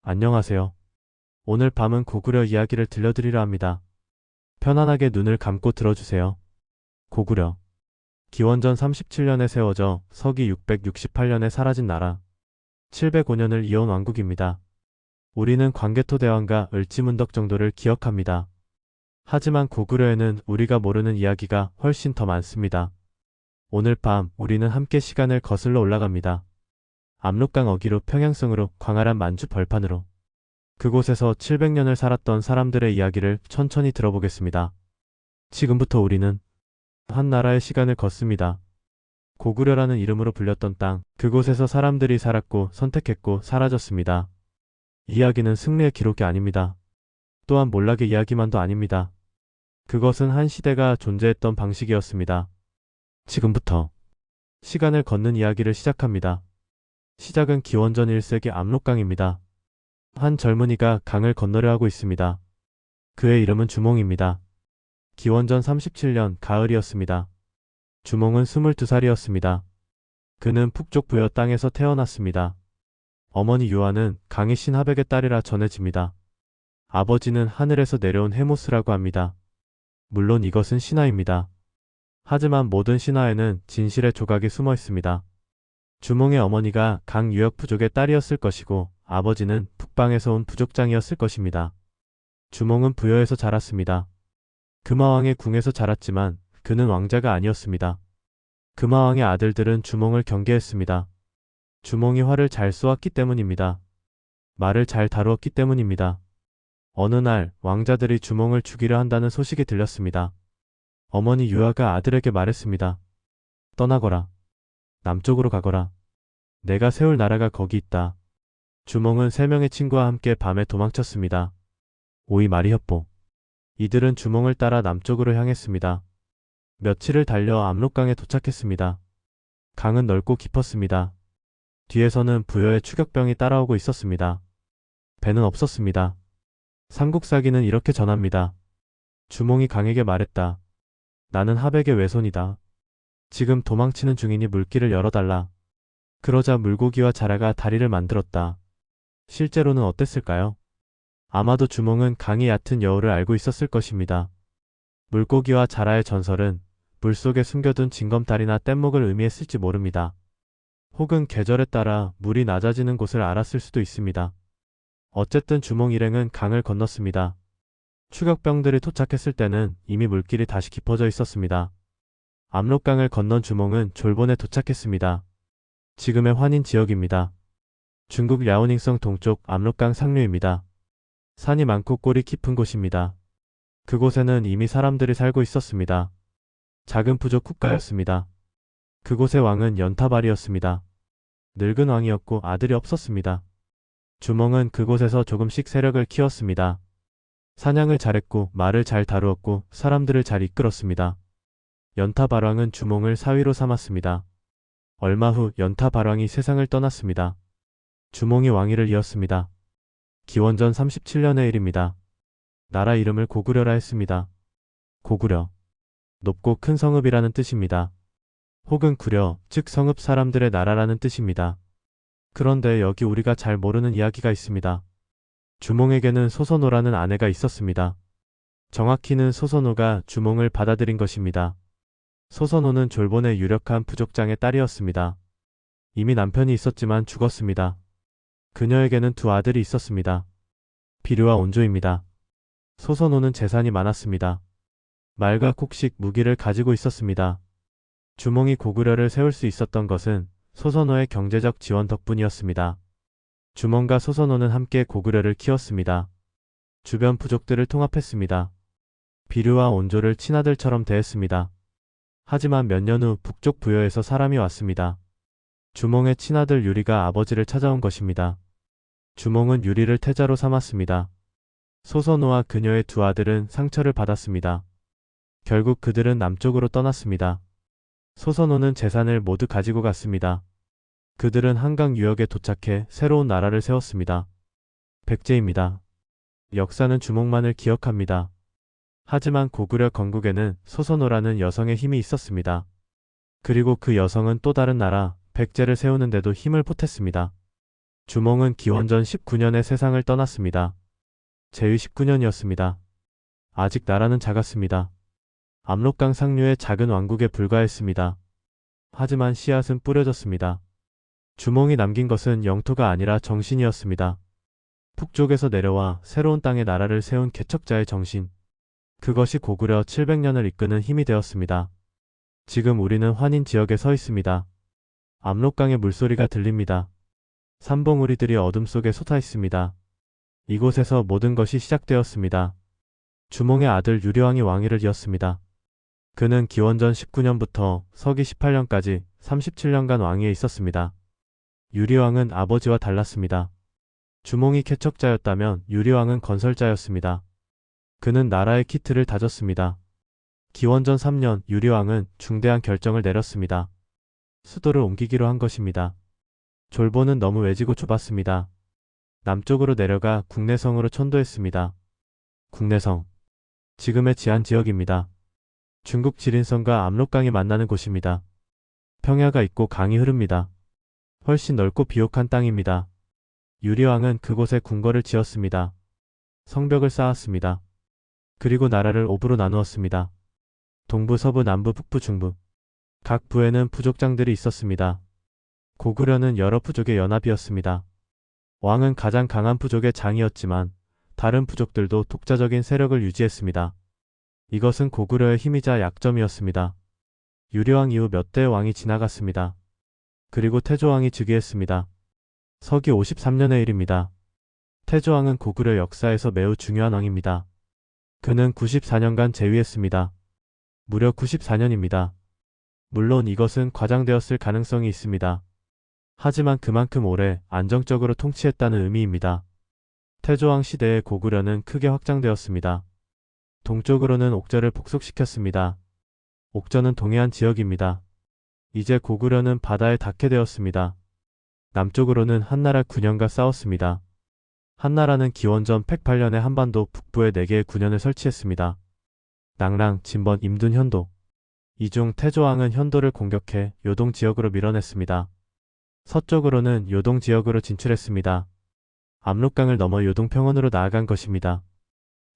안녕하세요. 오늘 밤은 고구려 이야기를 들려드리려 합니다. 편안하게 눈을 감고 들어주세요. 고구려. 기원전 37년에 세워져 서기 668년에 사라진 나라. 705년을 이어온 왕국입니다. 우리는 광개토 대왕과 을지문덕 정도를 기억합니다. 하지만 고구려에는 우리가 모르는 이야기가 훨씬 더 많습니다. 오늘 밤 우리는 함께 시간을 거슬러 올라갑니다. 압록강 어기로 평양성으로 광활한 만주 벌판으로. 그곳에서 700년을 살았던 사람들의 이야기를 천천히 들어보겠습니다. 지금부터 우리는 한 나라의 시간을 걷습니다. 고구려라는 이름으로 불렸던 땅, 그곳에서 사람들이 살았고 선택했고 사라졌습니다. 이야기는 승리의 기록이 아닙니다. 또한 몰락의 이야기만도 아닙니다. 그것은 한 시대가 존재했던 방식이었습니다. 지금부터 시간을 걷는 이야기를 시작합니다. 시작은 기원전 1세기 압록강입니다. 한 젊은이가 강을 건너려 하고 있습니다. 그의 이름은 주몽입니다. 기원전 37년 가을이었습니다. 주몽은 22살이었습니다. 그는 북쪽 부여 땅에서 태어났습니다. 어머니 유아는 강의 신하백의 딸이라 전해집니다. 아버지는 하늘에서 내려온 헤모스라고 합니다. 물론 이것은 신화입니다. 하지만 모든 신화에는 진실의 조각이 숨어 있습니다. 주몽의 어머니가 강 유역 부족의 딸이었을 것이고 아버지는 북방에서 온 부족장이었을 것입니다. 주몽은 부여에서 자랐습니다. 금화왕의 궁에서 자랐지만 그는 왕자가 아니었습니다. 금화왕의 아들들은 주몽을 경계했습니다. 주몽이 활을 잘 쏘았기 때문입니다. 말을 잘 다루었기 때문입니다. 어느 날 왕자들이 주몽을 죽이려 한다는 소식이 들렸습니다. 어머니 유아가 아들에게 말했습니다. 떠나거라. 남쪽으로 가거라. 내가 세울 나라가 거기 있다. 주몽은 3명의 친구와 함께 밤에 도망쳤습니다. 오이 마리협보. 이들은 주몽을 따라 남쪽으로 향했습니다. 며칠을 달려 압록강에 도착했습니다. 강은 넓고 깊었습니다. 뒤에서는 부여의 추격병이 따라오고 있었습니다. 배는 없었습니다. 삼국사기는 이렇게 전합니다. 주몽이 강에게 말했다. 나는 하백의 외손이다. 지금 도망치는 중이니 물길을 열어달라. 그러자 물고기와 자라가 다리를 만들었다. 실제로는 어땠을까요? 아마도 주몽은 강이 얕은 여우를 알고 있었을 것입니다. 물고기와 자라의 전설은 물속에 숨겨둔 징검다리나 뗏목을 의미했을지 모릅니다. 혹은 계절에 따라 물이 낮아지는 곳을 알았을 수도 있습니다. 어쨌든 주몽 일행은 강을 건넜습니다. 추격병들이 도착했을 때는 이미 물길이 다시 깊어져 있었습니다. 압록강을 건넌 주몽은 졸본에 도착했습니다. 지금의 환인 지역입니다. 중국 랴오닝성 동쪽 압록강 상류입니다. 산이 많고 꼴이 깊은 곳입니다. 그곳에는 이미 사람들이 살고 있었습니다. 작은 부족 국가였습니다. 그곳의 왕은 연타발이었습니다. 늙은 왕이었고 아들이 없었습니다. 주몽은 그곳에서 조금씩 세력을 키웠습니다. 사냥을 잘했고 말을 잘 다루었고 사람들을 잘 이끌었습니다. 연타발왕은 주몽을 사위로 삼았습니다. 얼마 후 연타발왕이 세상을 떠났습니다. 주몽이 왕위를 이었습니다. 기원전 37년의 일입니다. 나라 이름을 고구려라 했습니다. 고구려. 높고 큰 성읍이라는 뜻입니다. 혹은 구려, 즉 성읍 사람들의 나라라는 뜻입니다. 그런데 여기 우리가 잘 모르는 이야기가 있습니다. 주몽에게는 소선호라는 아내가 있었습니다. 정확히는 소선호가 주몽을 받아들인 것입니다. 소선호는 졸본의 유력한 부족장의 딸이었습니다. 이미 남편이 있었지만 죽었습니다. 그녀에게는 2 아들이 있었습니다. 비류와 온조입니다. 소선호는 재산이 많았습니다. 말과 곡식, 무기를 가지고 있었습니다. 주몽이 고구려를 세울 수 있었던 것은 소선호의 경제적 지원 덕분이었습니다. 주몽과 소선호는 함께 고구려를 키웠습니다. 주변 부족들을 통합했습니다. 비류와 온조를 친아들처럼 대했습니다. 하지만 몇 년 후 북쪽 부여에서 사람이 왔습니다. 주몽의 친아들 유리가 아버지를 찾아온 것입니다. 주몽은 유리를 태자로 삼았습니다. 소선호와 그녀의 2 아들은 상처를 받았습니다. 결국 그들은 남쪽으로 떠났습니다. 소선호는 재산을 모두 가지고 갔습니다. 그들은 한강 유역에 도착해 새로운 나라를 세웠습니다. 백제입니다. 역사는 주몽만을 기억합니다. 하지만 고구려 건국에는 소선호라는 여성의 힘이 있었습니다. 그리고 그 여성은 또 다른 나라, 백제를 세우는데도 힘을 보탰습니다. 주몽은 기원전 19년에 세상을 떠났습니다. 제위 19년이었습니다. 아직 나라는 작았습니다. 압록강 상류의 작은 왕국에 불과했습니다. 하지만 씨앗은 뿌려졌습니다. 주몽이 남긴 것은 영토가 아니라 정신이었습니다. 북쪽에서 내려와 새로운 땅에 나라를 세운 개척자의 정신. 그것이 고구려 700년을 이끄는 힘이 되었습니다. 지금 우리는 환인 지역에 서 있습니다. 압록강의 물소리가 들립니다. 산봉우리들이 어둠 속에 솟아 있습니다. 이곳에서 모든 것이 시작되었습니다. 주몽의 아들 유리왕이 왕위를 이었습니다. 그는 기원전 19년부터 서기 18년까지 37년간 왕위에 있었습니다. 유리왕은 아버지와 달랐습니다. 주몽이 개척자였다면 유리왕은 건설자였습니다. 그는 나라의 키트를 다졌습니다. 기원전 3년 유리왕은 중대한 결정을 내렸습니다. 수도를 옮기기로 한 것입니다. 졸보는 너무 외지고 좁았습니다. 남쪽으로 내려가 국내성으로 천도했습니다. 국내성. 지금의 지안 지역입니다. 중국 지린성과 압록강이 만나는 곳입니다. 평야가 있고 강이 흐릅니다. 훨씬 넓고 비옥한 땅입니다. 유리왕은 그곳에 궁궐을 지었습니다. 성벽을 쌓았습니다. 그리고 나라를 5부로 나누었습니다. 동부, 서부, 남부, 북부, 중부. 각 부에는 부족장들이 있었습니다. 고구려는 여러 부족의 연합이었습니다. 왕은 가장 강한 부족의 장이었지만 다른 부족들도 독자적인 세력을 유지했습니다. 이것은 고구려의 힘이자 약점이었습니다. 유리왕 이후 몇 대의 왕이 지나갔습니다. 그리고 태조왕이 즉위했습니다. 서기 53년의 일입니다. 태조왕은 고구려 역사에서 매우 중요한 왕입니다. 그는 94년간 재위했습니다. 무려 94년입니다. 물론 이것은 과장되었을 가능성이 있습니다. 하지만 그만큼 오래 안정적으로 통치했다는 의미입니다. 태조왕 시대의 고구려는 크게 확장되었습니다. 동쪽으로는 옥저를 복속시켰습니다. 옥저는 동해안 지역입니다. 이제 고구려는 바다에 닿게 되었습니다. 남쪽으로는 한나라 9년과 싸웠습니다. 한나라는 기원전 108년에 한반도 북부에 4개의 군현을 설치했습니다. 낭랑, 진번, 임둔, 현도. 이 중 태조왕은 현도를 공격해 요동 지역으로 밀어냈습니다. 서쪽으로는 요동 지역으로 진출했습니다. 압록강을 넘어 요동 평원으로 나아간 것입니다.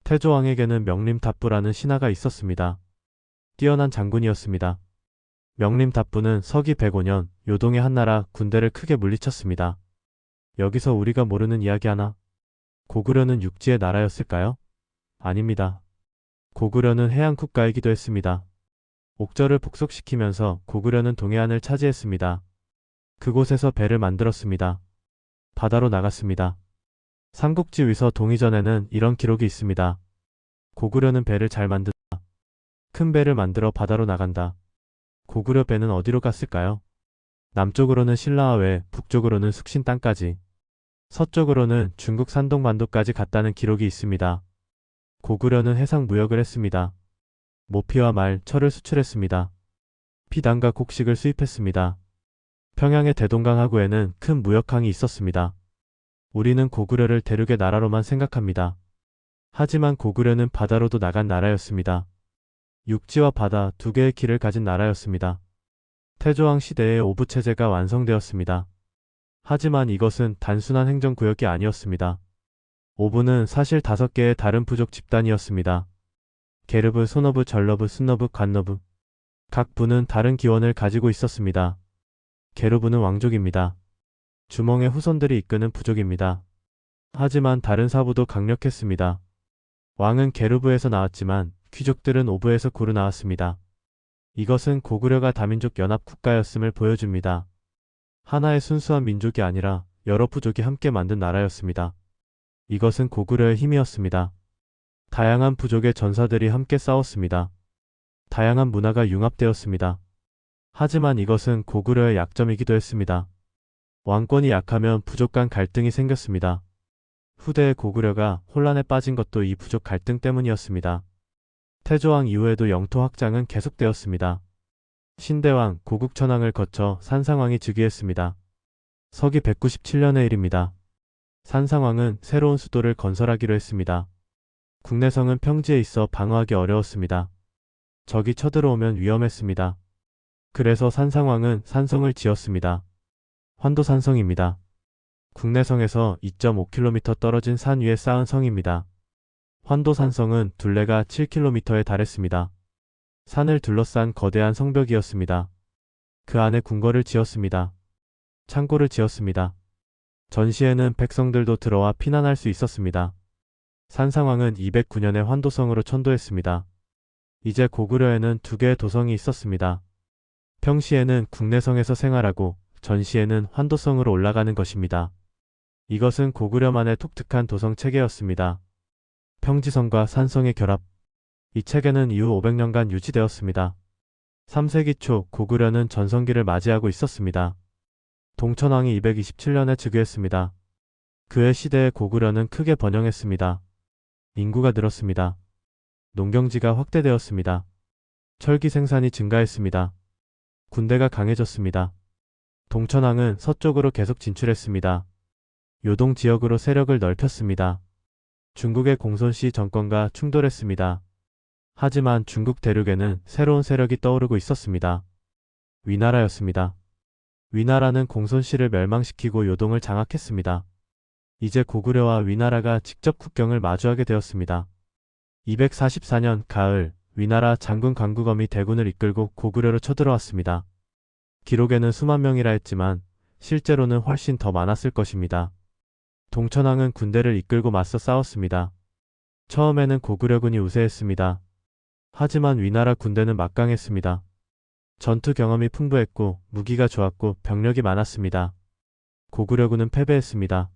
태조왕에게는 명림답부라는 신하가 있었습니다. 뛰어난 장군이었습니다. 명림답부는 서기 105년 요동의 한나라 군대를 크게 물리쳤습니다. 여기서 우리가 모르는 이야기 하나. 고구려는 육지의 나라였을까요? 아닙니다. 고구려는 해안 국가이기도 했습니다. 옥저를 복속시키면서 고구려는 동해안을 차지했습니다. 그곳에서 배를 만들었습니다. 바다로 나갔습니다. 삼국지 위서 동의전에는 이런 기록이 있습니다. 고구려는 배를 잘 만든다. 큰 배를 만들어 바다로 나간다. 고구려 배는 어디로 갔을까요? 남쪽으로는 신라와 외, 북쪽으로는 숙신 땅까지, 서쪽으로는 중국 산동반도까지 갔다는 기록이 있습니다. 고구려는 해상 무역을 했습니다. 모피와 말, 철을 수출했습니다. 피단과 곡식을 수입했습니다. 평양의 대동강 하구에는 큰 무역항이 있었습니다. 우리는 고구려를 대륙의 나라로만 생각합니다. 하지만 고구려는 바다로도 나간 나라였습니다. 육지와 바다 두 개의 길을 가진 나라였습니다. 태조왕 시대에 오부체제가 완성되었습니다. 하지만 이것은 단순한 행정구역이 아니었습니다. 오부는 사실 5개의 다른 부족 집단이었습니다. 게르브, 소너부, 전러부, 순너부, 관너부. 각 부는 다른 기원을 가지고 있었습니다. 게르부는 왕족입니다. 주몽의 후손들이 이끄는 부족입니다. 하지만 다른 사부도 강력했습니다. 왕은 게르부에서 나왔지만 귀족들은 오부에서 고루 나왔습니다. 이것은 고구려가 다민족 연합 국가였음을 보여줍니다. 하나의 순수한 민족이 아니라 여러 부족이 함께 만든 나라였습니다. 이것은 고구려의 힘이었습니다. 다양한 부족의 전사들이 함께 싸웠습니다. 다양한 문화가 융합되었습니다. 하지만 이것은 고구려의 약점이기도 했습니다. 왕권이 약하면 부족 간 갈등이 생겼습니다. 후대의 고구려가 혼란에 빠진 것도 이 부족 갈등 때문이었습니다. 태조왕 이후에도 영토 확장은 계속되었습니다. 신대왕, 고국천왕을 거쳐 산상왕이 즉위했습니다. 서기 197년의 일입니다. 산상왕은 새로운 수도를 건설하기로 했습니다. 국내성은 평지에 있어 방어하기 어려웠습니다. 적이 쳐들어오면 위험했습니다. 그래서 산상왕은 산성을 지었습니다. 환도산성입니다. 국내성에서 2.5km 떨어진 산 위에 쌓은 성입니다. 환도산성은 둘레가 7km에 달했습니다. 산을 둘러싼 거대한 성벽이었습니다. 그 안에 궁궐을 지었습니다. 창고를 지었습니다. 전시에는 백성들도 들어와 피난할 수 있었습니다. 산상왕은 209년에 환도성으로 천도했습니다. 이제 고구려에는 두 개의 도성이 있었습니다. 평시에는 국내성에서 생활하고 전시에는 환도성으로 올라가는 것입니다. 이것은 고구려만의 독특한 도성 체계였습니다. 평지성과 산성의 결합. 이 체계는 이후 500년간 유지되었습니다. 3세기 초 고구려는 전성기를 맞이하고 있었습니다. 동천왕이 227년에 즉위했습니다. 그의 시대에 고구려는 크게 번영했습니다. 인구가 늘었습니다. 농경지가 확대되었습니다. 철기 생산이 증가했습니다. 군대가 강해졌습니다. 동천왕은 서쪽으로 계속 진출했습니다. 요동 지역으로 세력을 넓혔습니다. 중국의 공손시 정권과 충돌했습니다. 하지만 중국 대륙에는 새로운 세력이 떠오르고 있었습니다. 위나라였습니다. 위나라는 공손시를 멸망시키고 요동을 장악했습니다. 이제 고구려와 위나라가 직접 국경을 마주하게 되었습니다. 244년 가을, 위나라 장군 광구검이 대군을 이끌고 고구려로 쳐들어왔습니다. 기록에는 수만 명이라 했지만 실제로는 훨씬 더 많았을 것입니다. 동천왕은 군대를 이끌고 맞서 싸웠습니다. 처음에는 고구려군이 우세했습니다. 하지만 위나라 군대는 막강했습니다. 전투 경험이 풍부했고 무기가 좋았고 병력이 많았습니다. 고구려군은 패배했습니다.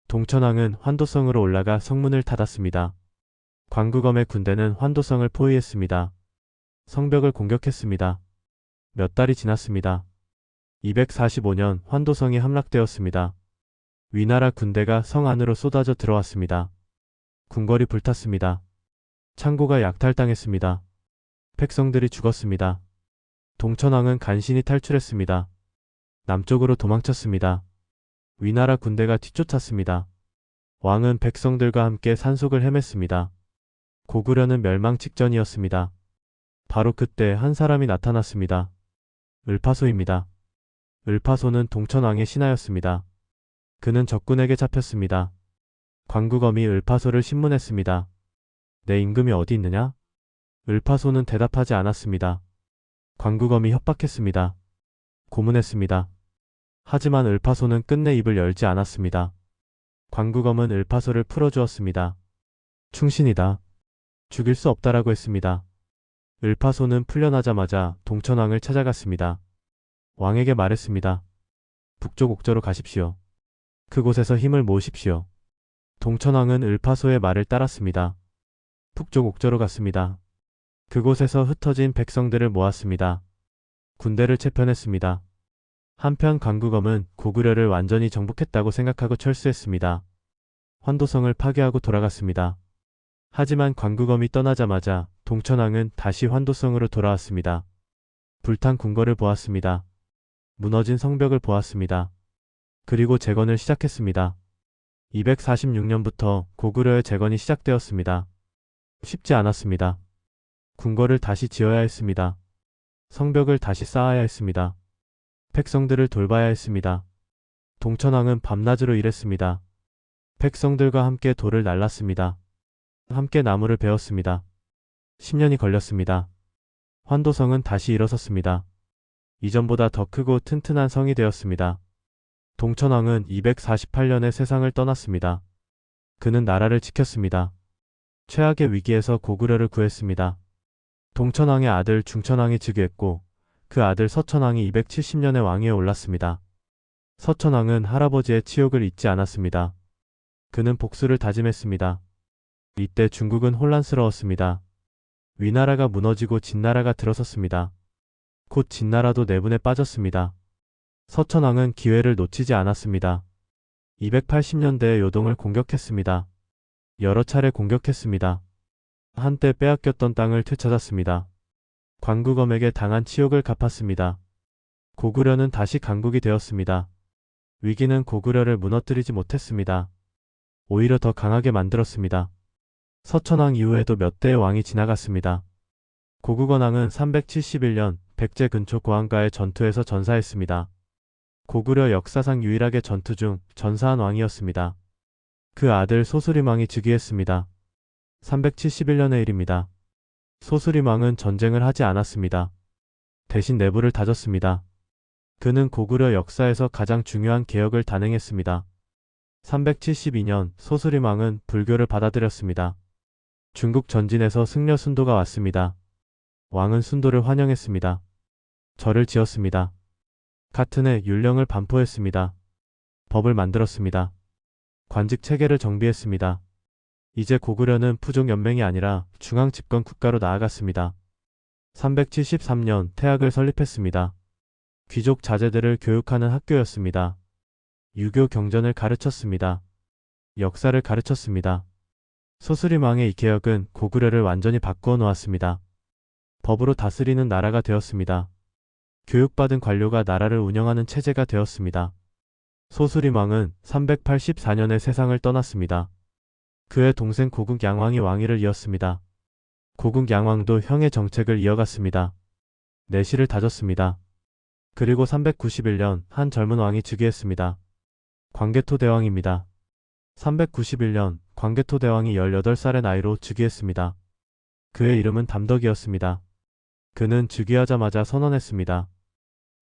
동천왕은 환도성으로 올라가 성문을 닫았습니다. 광구검의 군대는 환도성을 포위했습니다. 성벽을 공격했습니다. 몇 달이 지났습니다. 245년 환도성이 함락되었습니다. 위나라 군대가 성 안으로 쏟아져 들어왔습니다. 궁궐이 불탔습니다. 창고가 약탈당했습니다. 백성들이 죽었습니다. 동천왕은 간신히 탈출했습니다. 남쪽으로 도망쳤습니다. 위나라 군대가 뒤쫓았습니다. 왕은 백성들과 함께 산속을 헤맸습니다. 고구려는 멸망 직전이었습니다. 바로 그때 한 사람이 나타났습니다. 을파소입니다. 을파소는 동천왕의 신하였습니다. 그는 적군에게 잡혔습니다. 광구검이 을파소를 신문했습니다. 내 임금이 어디 있느냐? 을파소는 대답하지 않았습니다. 광구검이 협박했습니다. 고문했습니다. 하지만 을파소는 끝내 입을 열지 않았습니다. 광구검은 을파소를 풀어주었습니다. 충신이다. 죽일 수 없다라고 했습니다. 을파소는 풀려나자마자 동천왕을 찾아갔습니다. 왕에게 말했습니다. 북쪽 옥저로 가십시오. 그곳에서 힘을 모으십시오. 동천왕은 을파소의 말을 따랐습니다. 북쪽 옥저로 갔습니다. 그곳에서 흩어진 백성들을 모았습니다. 군대를 채편했습니다. 한편 광구검은 고구려를 완전히 정복했다고 생각하고 철수했습니다. 환도성을 파괴하고 돌아갔습니다. 하지만 광구검이 떠나자마자 동천왕은 다시 환도성으로 돌아왔습니다. 불탄 궁궐을 보았습니다. 무너진 성벽을 보았습니다. 그리고 재건을 시작했습니다. 246년부터 고구려의 재건이 시작되었습니다. 쉽지 않았습니다. 궁궐을 다시 지어야 했습니다. 성벽을 다시 쌓아야 했습니다. 백성들을 돌봐야 했습니다. 동천왕은 밤낮으로 일했습니다. 백성들과 함께 돌을 날랐습니다. 함께 나무를 베었습니다. 10년이 걸렸습니다. 환도성은 다시 일어섰습니다. 이전보다 더 크고 튼튼한 성이 되었습니다. 동천왕은 248년에 세상을 떠났습니다. 그는 나라를 지켰습니다. 최악의 위기에서 고구려를 구했습니다. 동천왕의 아들 중천왕이 즉위했고 그 아들 서천왕이 270년에 왕위에 올랐습니다. 서천왕은 할아버지의 치욕을 잊지 않았습니다. 그는 복수를 다짐했습니다. 이때 중국은 혼란스러웠습니다. 위나라가 무너지고 진나라가 들어섰습니다. 곧 진나라도 내분에 빠졌습니다. 서천왕은 기회를 놓치지 않았습니다. 280년대에 요동을 공격했습니다. 여러 차례 공격했습니다. 한때 빼앗겼던 땅을 되찾았습니다. 광구검에게 당한 치욕을 갚았습니다. 고구려는 다시 강국이 되었습니다. 위기는 고구려를 무너뜨리지 못했습니다. 오히려 더 강하게 만들었습니다. 서천왕 이후에도 몇 대의 왕이 지나갔습니다. 고구건왕은 371년 백제 근초 고항과의 전투에서 전사했습니다. 고구려 역사상 유일하게 전투 중 전사한 왕이었습니다. 그 아들 소수림왕이 즉위했습니다. 371년의 일입니다. 소수림왕은 전쟁을 하지 않았습니다. 대신 내부를 다졌습니다. 그는 고구려 역사에서 가장 중요한 개혁을 단행했습니다. 372년 소수림왕은 불교를 받아들였습니다. 중국 전진에서 승려 순도가 왔습니다. 왕은 순도를 환영했습니다. 절을 지었습니다. 같은 해 율령을 반포했습니다. 법을 만들었습니다. 관직 체계를 정비했습니다. 이제 고구려는 부족연맹이 아니라 중앙집권 국가로 나아갔습니다. 373년 태학을 설립했습니다. 귀족 자제들을 교육하는 학교였습니다. 유교 경전을 가르쳤습니다. 역사를 가르쳤습니다. 소수림왕의 이 개혁은 고구려를 완전히 바꾸어 놓았습니다. 법으로 다스리는 나라가 되었습니다. 교육받은 관료가 나라를 운영하는 체제가 되었습니다. 소수림왕은 384년에 세상을 떠났습니다. 그의 동생 고국양왕이 왕위를 이었습니다. 고국양왕도 형의 정책을 이어갔습니다. 내실을 다졌습니다. 그리고 391년 한 젊은 왕이 즉위했습니다. 광개토대왕입니다. 391년 광개토대왕이 18살의 나이로 즉위했습니다. 그의 이름은 담덕이었습니다. 그는 즉위하자마자 선언했습니다.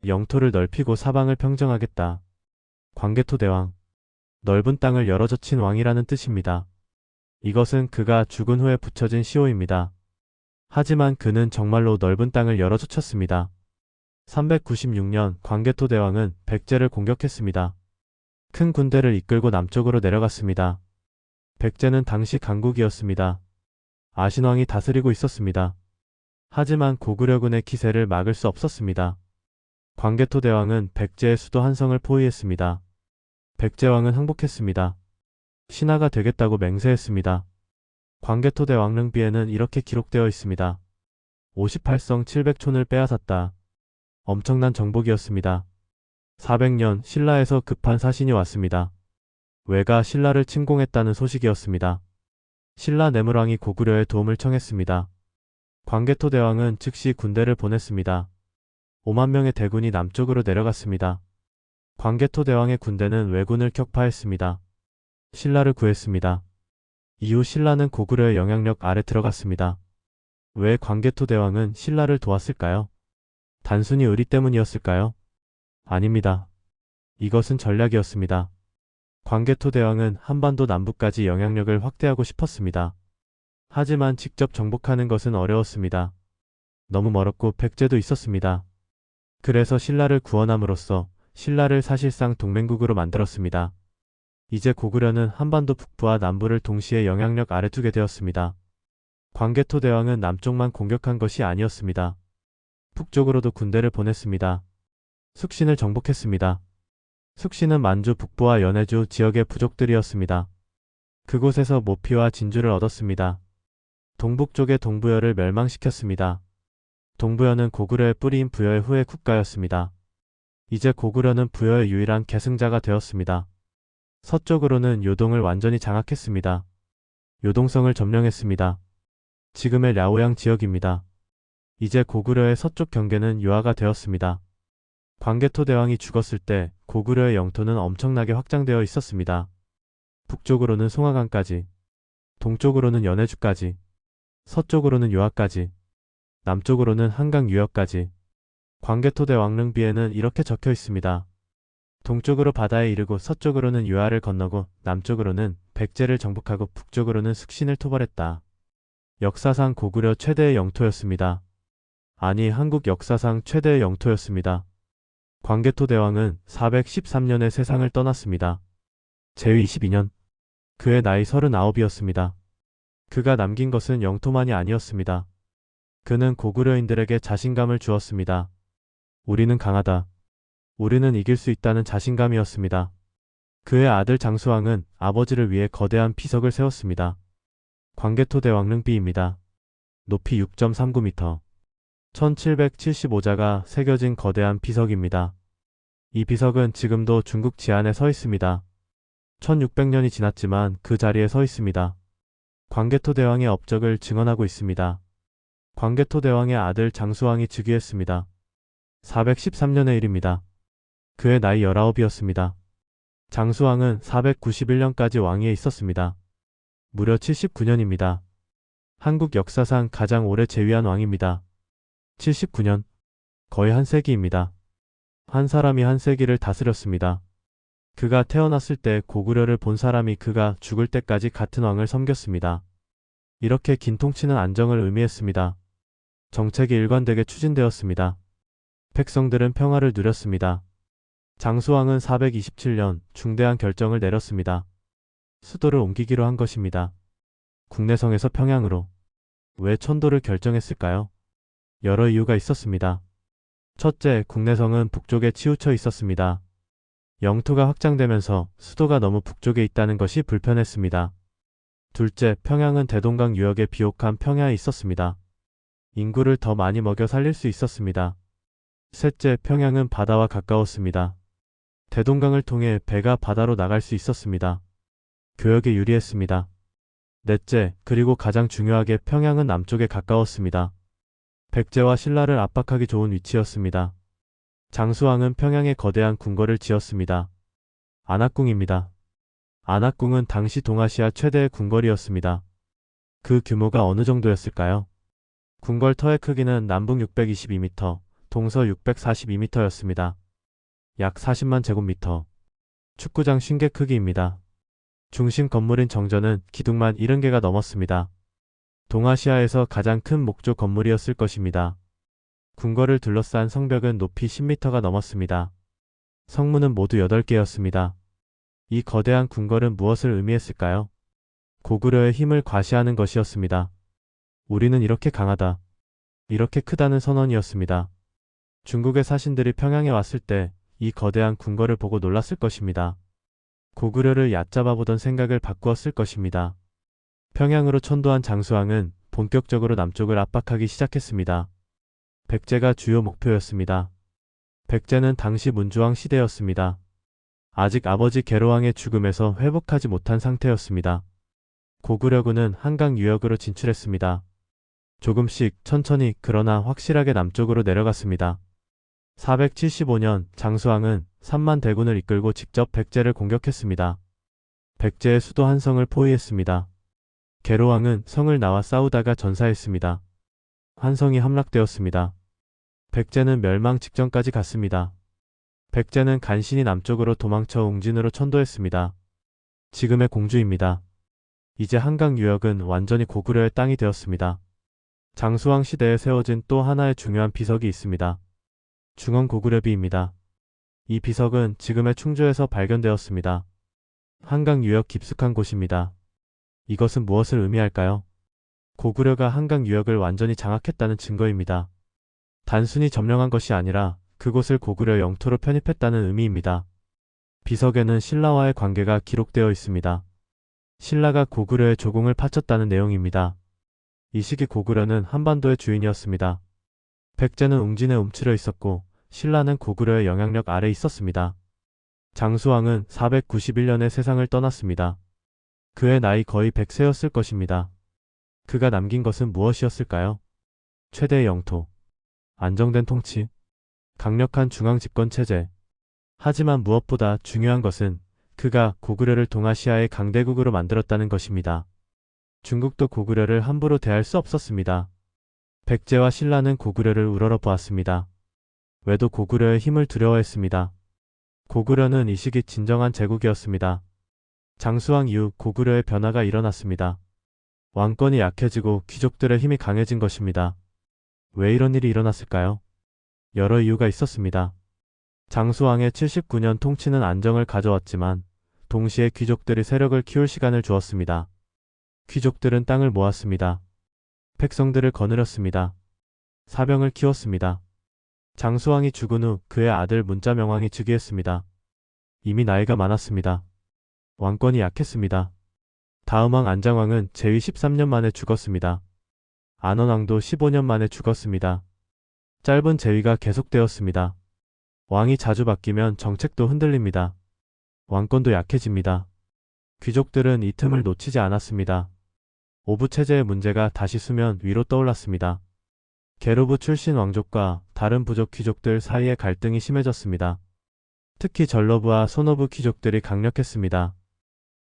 영토를 넓히고 사방을 평정하겠다. 광개토대왕. 넓은 땅을 열어젖힌 왕이라는 뜻입니다. 이것은 그가 죽은 후에 붙여진 시호입니다. 하지만 그는 정말로 넓은 땅을 열어젖혔습니다. 396년 광개토대왕은 백제를 공격했습니다. 큰 군대를 이끌고 남쪽으로 내려갔습니다. 백제는 당시 강국이었습니다. 아신왕이 다스리고 있었습니다. 하지만 고구려군의 기세를 막을 수 없었습니다. 광개토대왕은 백제의 수도 한성을 포위했습니다. 백제왕은 항복했습니다. 신하가 되겠다고 맹세했습니다. 광개토대왕릉비에는 이렇게 기록되어 있습니다. 58성 700촌을 빼앗았다. 엄청난 정복이었습니다. 400년 신라에서 급한 사신이 왔습니다. 왜가 신라를 침공했다는 소식이었습니다. 신라 내물왕이 고구려에 도움을 청했습니다. 광개토대왕은 즉시 군대를 보냈습니다. 5만 명의 대군이 남쪽으로 내려갔습니다. 광개토대왕의 군대는 왜군을 격파했습니다. 신라를 구했습니다. 이후 신라는 고구려의 영향력 아래 들어갔습니다. 왜 광개토대왕은 신라를 도왔을까요? 단순히 의리 때문이었을까요? 아닙니다. 이것은 전략이었습니다. 광개토대왕은 한반도 남부까지 영향력을 확대하고 싶었습니다. 하지만 직접 정복하는 것은 어려웠습니다. 너무 멀었고 백제도 있었습니다. 그래서 신라를 구원함으로써 신라를 사실상 동맹국으로 만들었습니다. 이제 고구려는 한반도 북부와 남부를 동시에 영향력 아래 두게 되었습니다. 광개토대왕은 남쪽만 공격한 것이 아니었습니다. 북쪽으로도 군대를 보냈습니다. 숙신을 정복했습니다. 숙신은 만주 북부와 연해주 지역의 부족들이었습니다. 그곳에서 모피와 진주를 얻었습니다. 동북쪽의 동부여를 멸망시켰습니다. 동부여는 고구려의 뿌리인 부여의 후의 국가였습니다. 이제 고구려는 부여의 유일한 계승자가 되었습니다. 서쪽으로는 요동을 완전히 장악했습니다. 요동성을 점령했습니다. 지금의 랴오양 지역입니다. 이제 고구려의 서쪽 경계는 유화가 되었습니다. 광개토대왕이 죽었을 때 고구려의 영토는 엄청나게 확장되어 있었습니다. 북쪽으로는 송화강까지, 동쪽으로는 연해주까지, 서쪽으로는 유화까지, 남쪽으로는 한강 유역까지. 광개토대왕릉비에는 이렇게 적혀 있습니다. 동쪽으로 바다에 이르고 서쪽으로는 유화를 건너고 남쪽으로는 백제를 정복하고 북쪽으로는 숙신을 토벌했다. 역사상 고구려 최대의 영토였습니다. 아니, 한국 역사상 최대의 영토였습니다. 광개토대왕은 413년에 세상을 떠났습니다. 제위 22년. 그의 나이 39이었습니다. 그가 남긴 것은 영토만이 아니었습니다. 그는 고구려인들에게 자신감을 주었습니다. 우리는 강하다. 우리는 이길 수 있다는 자신감이었습니다. 그의 아들 장수왕은 아버지를 위해 거대한 비석을 세웠습니다. 광개토대왕릉비입니다. 높이 6.39m. 1775자가 새겨진 거대한 비석입니다. 이 비석은 지금도 중국 지안에 서 있습니다. 1600년이 지났지만 그 자리에 서 있습니다. 광개토대왕의 업적을 증언하고 있습니다. 광개토대왕의 아들 장수왕이 즉위했습니다. 413년의 일입니다. 그의 나이 19이었습니다. 장수왕은 491년까지 왕위에 있었습니다. 무려 79년입니다. 한국 역사상 가장 오래 재위한 왕입니다. 79년. 거의 한 세기입니다. 한 사람이 한 세기를 다스렸습니다. 그가 태어났을 때 고구려를 본 사람이 그가 죽을 때까지 같은 왕을 섬겼습니다. 이렇게 긴 통치는 안정을 의미했습니다. 정책이 일관되게 추진되었습니다. 백성들은 평화를 누렸습니다. 장수왕은 427년 중대한 결정을 내렸습니다. 수도를 옮기기로 한 것입니다. 국내성에서 평양으로. 왜 천도를 결정했을까요? 여러 이유가 있었습니다. 첫째, 국내성은 북쪽에 치우쳐 있었습니다. 영토가 확장되면서 수도가 너무 북쪽에 있다는 것이 불편했습니다. 둘째, 평양은 대동강 유역의 비옥한 평야에 있었습니다. 인구를 더 많이 먹여 살릴 수 있었습니다. 셋째, 평양은 바다와 가까웠습니다. 대동강을 통해 배가 바다로 나갈 수 있었습니다. 교역에 유리했습니다. 넷째, 그리고 가장 중요하게 평양은 남쪽에 가까웠습니다. 백제와 신라를 압박하기 좋은 위치였습니다. 장수왕은 평양에 거대한 궁궐을 지었습니다. 안악궁입니다. 안악궁은 당시 동아시아 최대의 궁궐이었습니다. 그 규모가 어느 정도였을까요? 궁궐 터의 크기는 남북 622m, 동서 642m였습니다. 약 40만 제곱미터. 축구장 쉰개 크기입니다. 중심 건물인 정전은 기둥만 70개가 넘었습니다. 동아시아에서 가장 큰 목조 건물이었을 것입니다. 궁궐을 둘러싼 성벽은 높이 10m가 넘었습니다. 성문은 모두 8개였습니다. 이 거대한 궁궐은 무엇을 의미했을까요? 고구려의 힘을 과시하는 것이었습니다. 우리는 이렇게 강하다. 이렇게 크다는 선언이었습니다. 중국의 사신들이 평양에 왔을 때 이 거대한 궁궐을 보고 놀랐을 것입니다. 고구려를 얕잡아 보던 생각을 바꾸었을 것입니다. 평양으로 천도한 장수왕은 본격적으로 남쪽을 압박하기 시작했습니다. 백제가 주요 목표였습니다. 백제는 당시 문주왕 시대였습니다. 아직 아버지 계로왕의 죽음에서 회복하지 못한 상태였습니다. 고구려군은 한강 유역으로 진출했습니다. 조금씩 천천히 그러나 확실하게 남쪽으로 내려갔습니다. 475년 장수왕은 3만 대군을 이끌고 직접 백제를 공격했습니다. 백제의 수도 한성을 포위했습니다. 계로왕은 성을 나와 싸우다가 전사했습니다. 한성이 함락되었습니다. 백제는 멸망 직전까지 갔습니다. 백제는 간신히 남쪽으로 도망쳐 웅진으로 천도했습니다. 지금의 공주입니다. 이제 한강 유역은 완전히 고구려의 땅이 되었습니다. 장수왕 시대에 세워진 또 하나의 중요한 비석이 있습니다. 중원고구려비입니다. 이 비석은 지금의 충주에서 발견되었습니다. 한강 유역 깊숙한 곳입니다. 이것은 무엇을 의미할까요? 고구려가 한강 유역을 완전히 장악했다는 증거입니다. 단순히 점령한 것이 아니라 그곳을 고구려 영토로 편입했다는 의미입니다. 비석에는 신라와의 관계가 기록되어 있습니다. 신라가 고구려의 조공을 바쳤다는 내용입니다. 이 시기 고구려는 한반도의 주인이었습니다. 백제는 웅진에 움츠려 있었고 신라는 고구려의 영향력 아래 있었습니다. 장수왕은 491년에 세상을 떠났습니다. 그의 나이 거의 100세였을 것입니다. 그가 남긴 것은 무엇이었을까요? 최대의 영토, 안정된 통치, 강력한 중앙 집권 체제. 하지만 무엇보다 중요한 것은 그가 고구려를 동아시아의 강대국으로 만들었다는 것입니다. 중국도 고구려를 함부로 대할 수 없었습니다. 백제와 신라는 고구려를 우러러 보았습니다. 왜도 고구려의 힘을 두려워했습니다. 고구려는 이 시기 진정한 제국이었습니다. 장수왕 이후 고구려의 변화가 일어났습니다. 왕권이 약해지고 귀족들의 힘이 강해진 것입니다. 왜 이런 일이 일어났을까요? 여러 이유가 있었습니다. 장수왕의 79년 통치는 안정을 가져왔지만 동시에 귀족들이 세력을 키울 시간을 주었습니다. 귀족들은 땅을 모았습니다. 백성들을 거느렸습니다. 사병을 키웠습니다. 장수왕이 죽은 후 그의 아들 문자명왕이 즉위했습니다. 이미 나이가 많았습니다. 왕권이 약했습니다. 다음 왕 안장왕은 재위 13년 만에 죽었습니다. 안원왕도 15년 만에 죽었습니다. 짧은 재위가 계속되었습니다. 왕이 자주 바뀌면 정책도 흔들립니다. 왕권도 약해집니다. 귀족들은 이 틈을 놓치지 않았습니다. 오부 체제의 문제가 다시 수면 위로 떠올랐습니다. 게르부 출신 왕족과 다른 부족 귀족들 사이의 갈등이 심해졌습니다. 특히 전러부와 소노부 귀족들이 강력했습니다.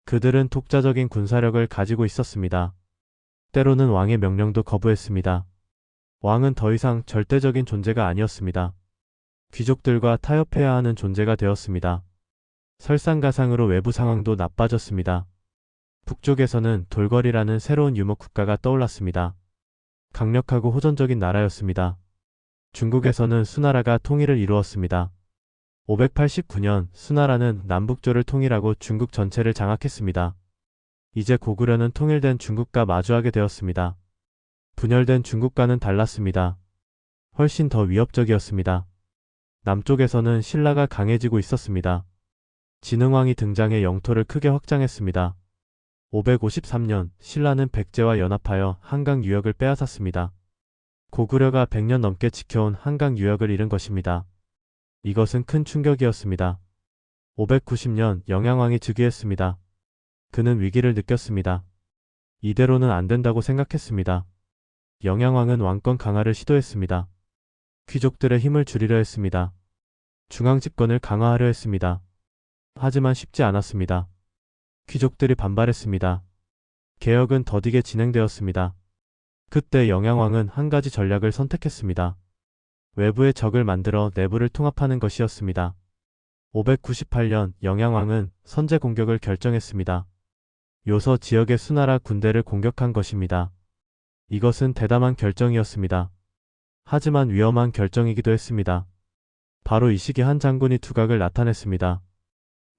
그들은 독자적인 군사력을 가지고 있었습니다. 때로는 왕의 명령도 거부했습니다. 왕은 더 이상 절대적인 존재가 아니었습니다. 귀족들과 타협해야 하는 존재가 되었습니다. 설상가상으로 외부 상황도 나빠졌습니다. 북쪽에서는 돌거리라는 새로운 유목 국가가 떠올랐습니다. 강력하고 호전적인 나라였습니다. 중국에서는 수나라가 통일을 이루었습니다. 589년 수나라는 남북조를 통일하고 중국 전체를 장악했습니다. 이제 고구려는 통일된 중국과 마주하게 되었습니다. 분열된 중국과는 달랐습니다. 훨씬 더 위협적이었습니다. 남쪽에서는 신라가 강해지고 있었습니다. 진흥왕이 등장해 영토를 크게 확장했습니다. 553년 신라는 백제와 연합하여 한강 유역을 빼앗았습니다. 고구려가 100년 넘게 지켜온 한강 유역을 잃은 것입니다. 이것은 큰 충격이었습니다. 590년 영양왕이 즉위했습니다. 그는 위기를 느꼈습니다. 이대로는 안 된다고 생각했습니다. 영양왕은 왕권 강화를 시도했습니다. 귀족들의 힘을 줄이려 했습니다. 중앙 집권을 강화하려 했습니다. 하지만 쉽지 않았습니다. 귀족들이 반발했습니다. 개혁은 더디게 진행되었습니다. 그때 영양왕은 한 가지 전략을 선택했습니다. 외부의 적을 만들어 내부를 통합하는 것이었습니다. 598년 영양왕은 선제 공격을 결정했습니다. 요서 지역의 수나라 군대를 공격한 것입니다. 이것은 대담한 결정이었습니다. 하지만 위험한 결정이기도 했습니다. 바로 이 시기 한 장군이 두각을 나타냈습니다.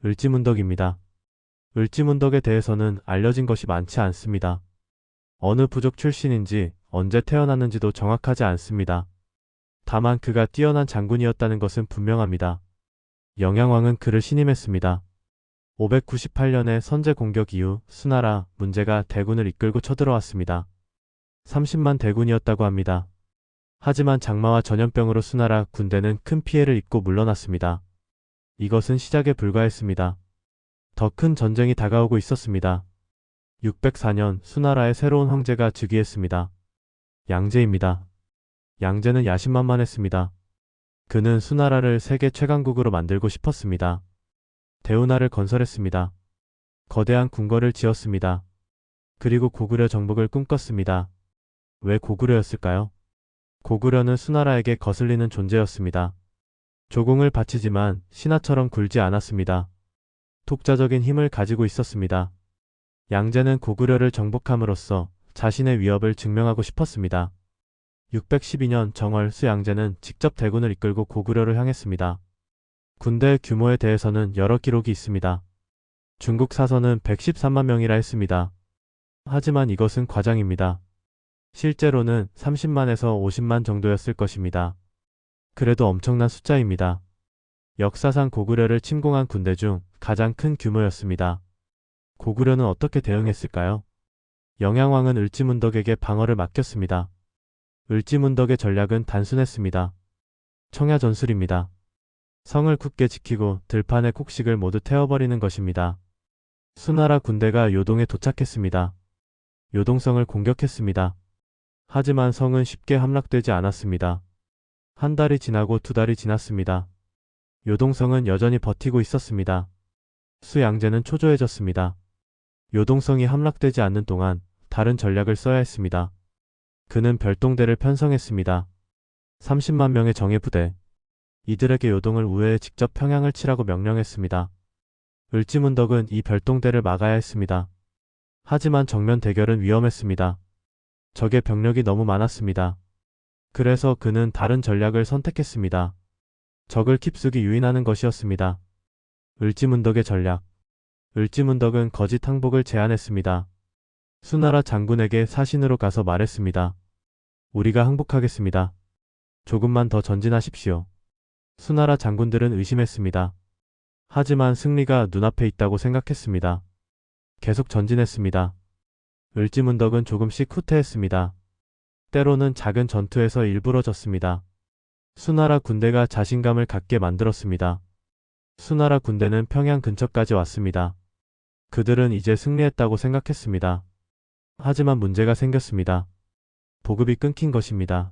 을지문덕입니다. 을지문덕에 대해서는 알려진 것이 많지 않습니다. 어느 부족 출신인지 언제 태어났는지도 정확하지 않습니다. 다만 그가 뛰어난 장군이었다는 것은 분명합니다. 영양왕은 그를 신임했습니다. 598년의 선제 공격 이후 수나라 문제가 대군을 이끌고 쳐들어왔습니다. 30만 대군이었다고 합니다. 하지만 장마와 전염병으로 수나라 군대는 큰 피해를 입고 물러났습니다. 이것은 시작에 불과했습니다. 더 큰 전쟁이 다가오고 있었습니다. 604년 수나라의 새로운 황제가 즉위했습니다. 양제입니다. 양제는 야심만만했습니다. 그는 수나라를 세계 최강국으로 만들고 싶었습니다. 대운하를 건설했습니다. 거대한 궁궐을 지었습니다. 그리고 고구려 정복을 꿈꿨습니다. 왜 고구려였을까요? 고구려는 수나라에게 거슬리는 존재였습니다. 조공을 바치지만 신하처럼 굴지 않았습니다. 독자적인 힘을 가지고 있었습니다. 양제는 고구려를 정복함으로써 자신의 위협을 증명하고 싶었습니다. 612년 정월 수양제는 직접 대군을 이끌고 고구려를 향했습니다. 군대의 규모에 대해서는 여러 기록이 있습니다. 중국 사서는 113만 명이라 했습니다. 하지만 이것은 과장입니다. 실제로는 30만에서 50만 정도였을 것입니다. 그래도 엄청난 숫자입니다. 역사상 고구려를 침공한 군대 중 가장 큰 규모였습니다. 고구려는 어떻게 대응했을까요? 영양왕은 을지문덕에게 방어를 맡겼습니다. 을지문덕의 전략은 단순했습니다. 청야전술입니다. 성을 굳게 지키고 들판의 곡식을 모두 태워버리는 것입니다. 수나라 군대가 요동에 도착했습니다. 요동성을 공격했습니다. 하지만 성은 쉽게 함락되지 않았습니다. 한 달이 지나고 두 달이 지났습니다. 요동성은 여전히 버티고 있었습니다. 수양제는 초조해졌습니다. 요동성이 함락되지 않는 동안 다른 전략을 써야 했습니다. 그는 별동대를 편성했습니다. 30만 명의 정예부대. 이들에게 요동을 우회해 직접 평양을 치라고 명령했습니다. 을지문덕은 이 별동대를 막아야 했습니다. 하지만 정면 대결은 위험했습니다. 적의 병력이 너무 많았습니다. 그래서 그는 다른 전략을 선택했습니다. 적을 깊숙이 유인하는 것이었습니다. 을지문덕의 전략. 을지문덕은 거짓 항복을 제안했습니다. 수나라 장군에게 사신으로 가서 말했습니다. 우리가 항복하겠습니다. 조금만 더 전진하십시오. 수나라 장군들은 의심했습니다. 하지만 승리가 눈앞에 있다고 생각했습니다. 계속 전진했습니다. 을지문덕은 조금씩 후퇴했습니다. 때로는 작은 전투에서 일부러 졌습니다. 수나라 군대가 자신감을 갖게 만들었습니다. 수나라 군대는 평양 근처까지 왔습니다. 그들은 이제 승리했다고 생각했습니다. 하지만 문제가 생겼습니다. 보급이 끊긴 것입니다.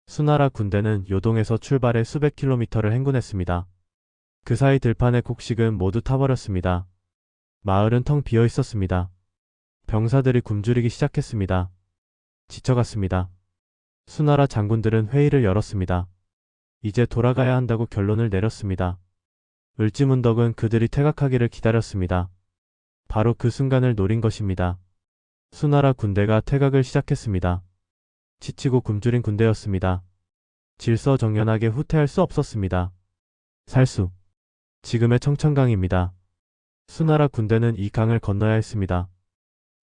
수나라 군대는 요동에서 출발해 수백 킬로미터를 행군했습니다. 그 사이 들판의 곡식은 모두 타버렸습니다. 마을은 텅 비어 있었습니다. 병사들이 굶주리기 시작했습니다. 지쳐갔습니다. 수나라 장군들은 회의를 열었습니다. 이제 돌아가야 한다고 결론을 내렸습니다. 을지문덕은 그들이 퇴각하기를 기다렸습니다. 바로 그 순간을 노린 것입니다. 수나라 군대가 퇴각을 시작했습니다. 지치고 굶주린 군대였습니다. 질서정연하게 후퇴할 수 없었습니다. 살수. 지금의 청천강입니다. 수나라 군대는 이 강을 건너야 했습니다.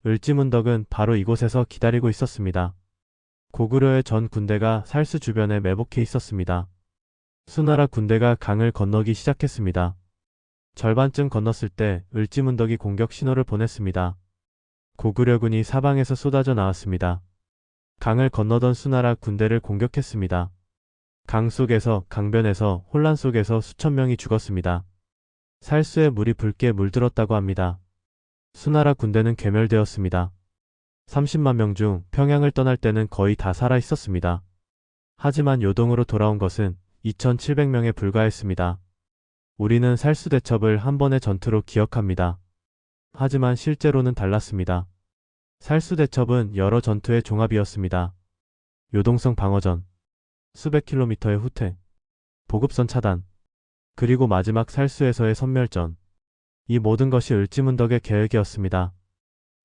을지문덕은 바로 이곳에서 기다리고 있었습니다. 고구려의 전 군대가 살수 주변에 매복해 있었습니다. 수나라 군대가 강을 건너기 시작했습니다. 절반쯤 건넜을 때 을지문덕이 공격 신호를 보냈습니다. 고구려군이 사방에서 쏟아져 나왔습니다. 강을 건너던 수나라 군대를 공격했습니다. 강 속에서, 강변에서, 혼란 속에서 수천 명이 죽었습니다. 살수에 물이 붉게 물들었다고 합니다. 수나라 군대는 괴멸되었습니다. 30만 명 중 평양을 떠날 때는 거의 다 살아 있었습니다. 하지만 요동으로 돌아온 것은 2,700명에 불과했습니다. 우리는 살수 대첩을 한 번의 전투로 기억합니다. 하지만 실제로는 달랐습니다. 살수 대첩은 여러 전투의 종합이었습니다. 요동성 방어전, 수백 킬로미터의 후퇴, 보급선 차단, 그리고 마지막 살수에서의 선멸전. 이 모든 것이 을지문덕의 계획이었습니다.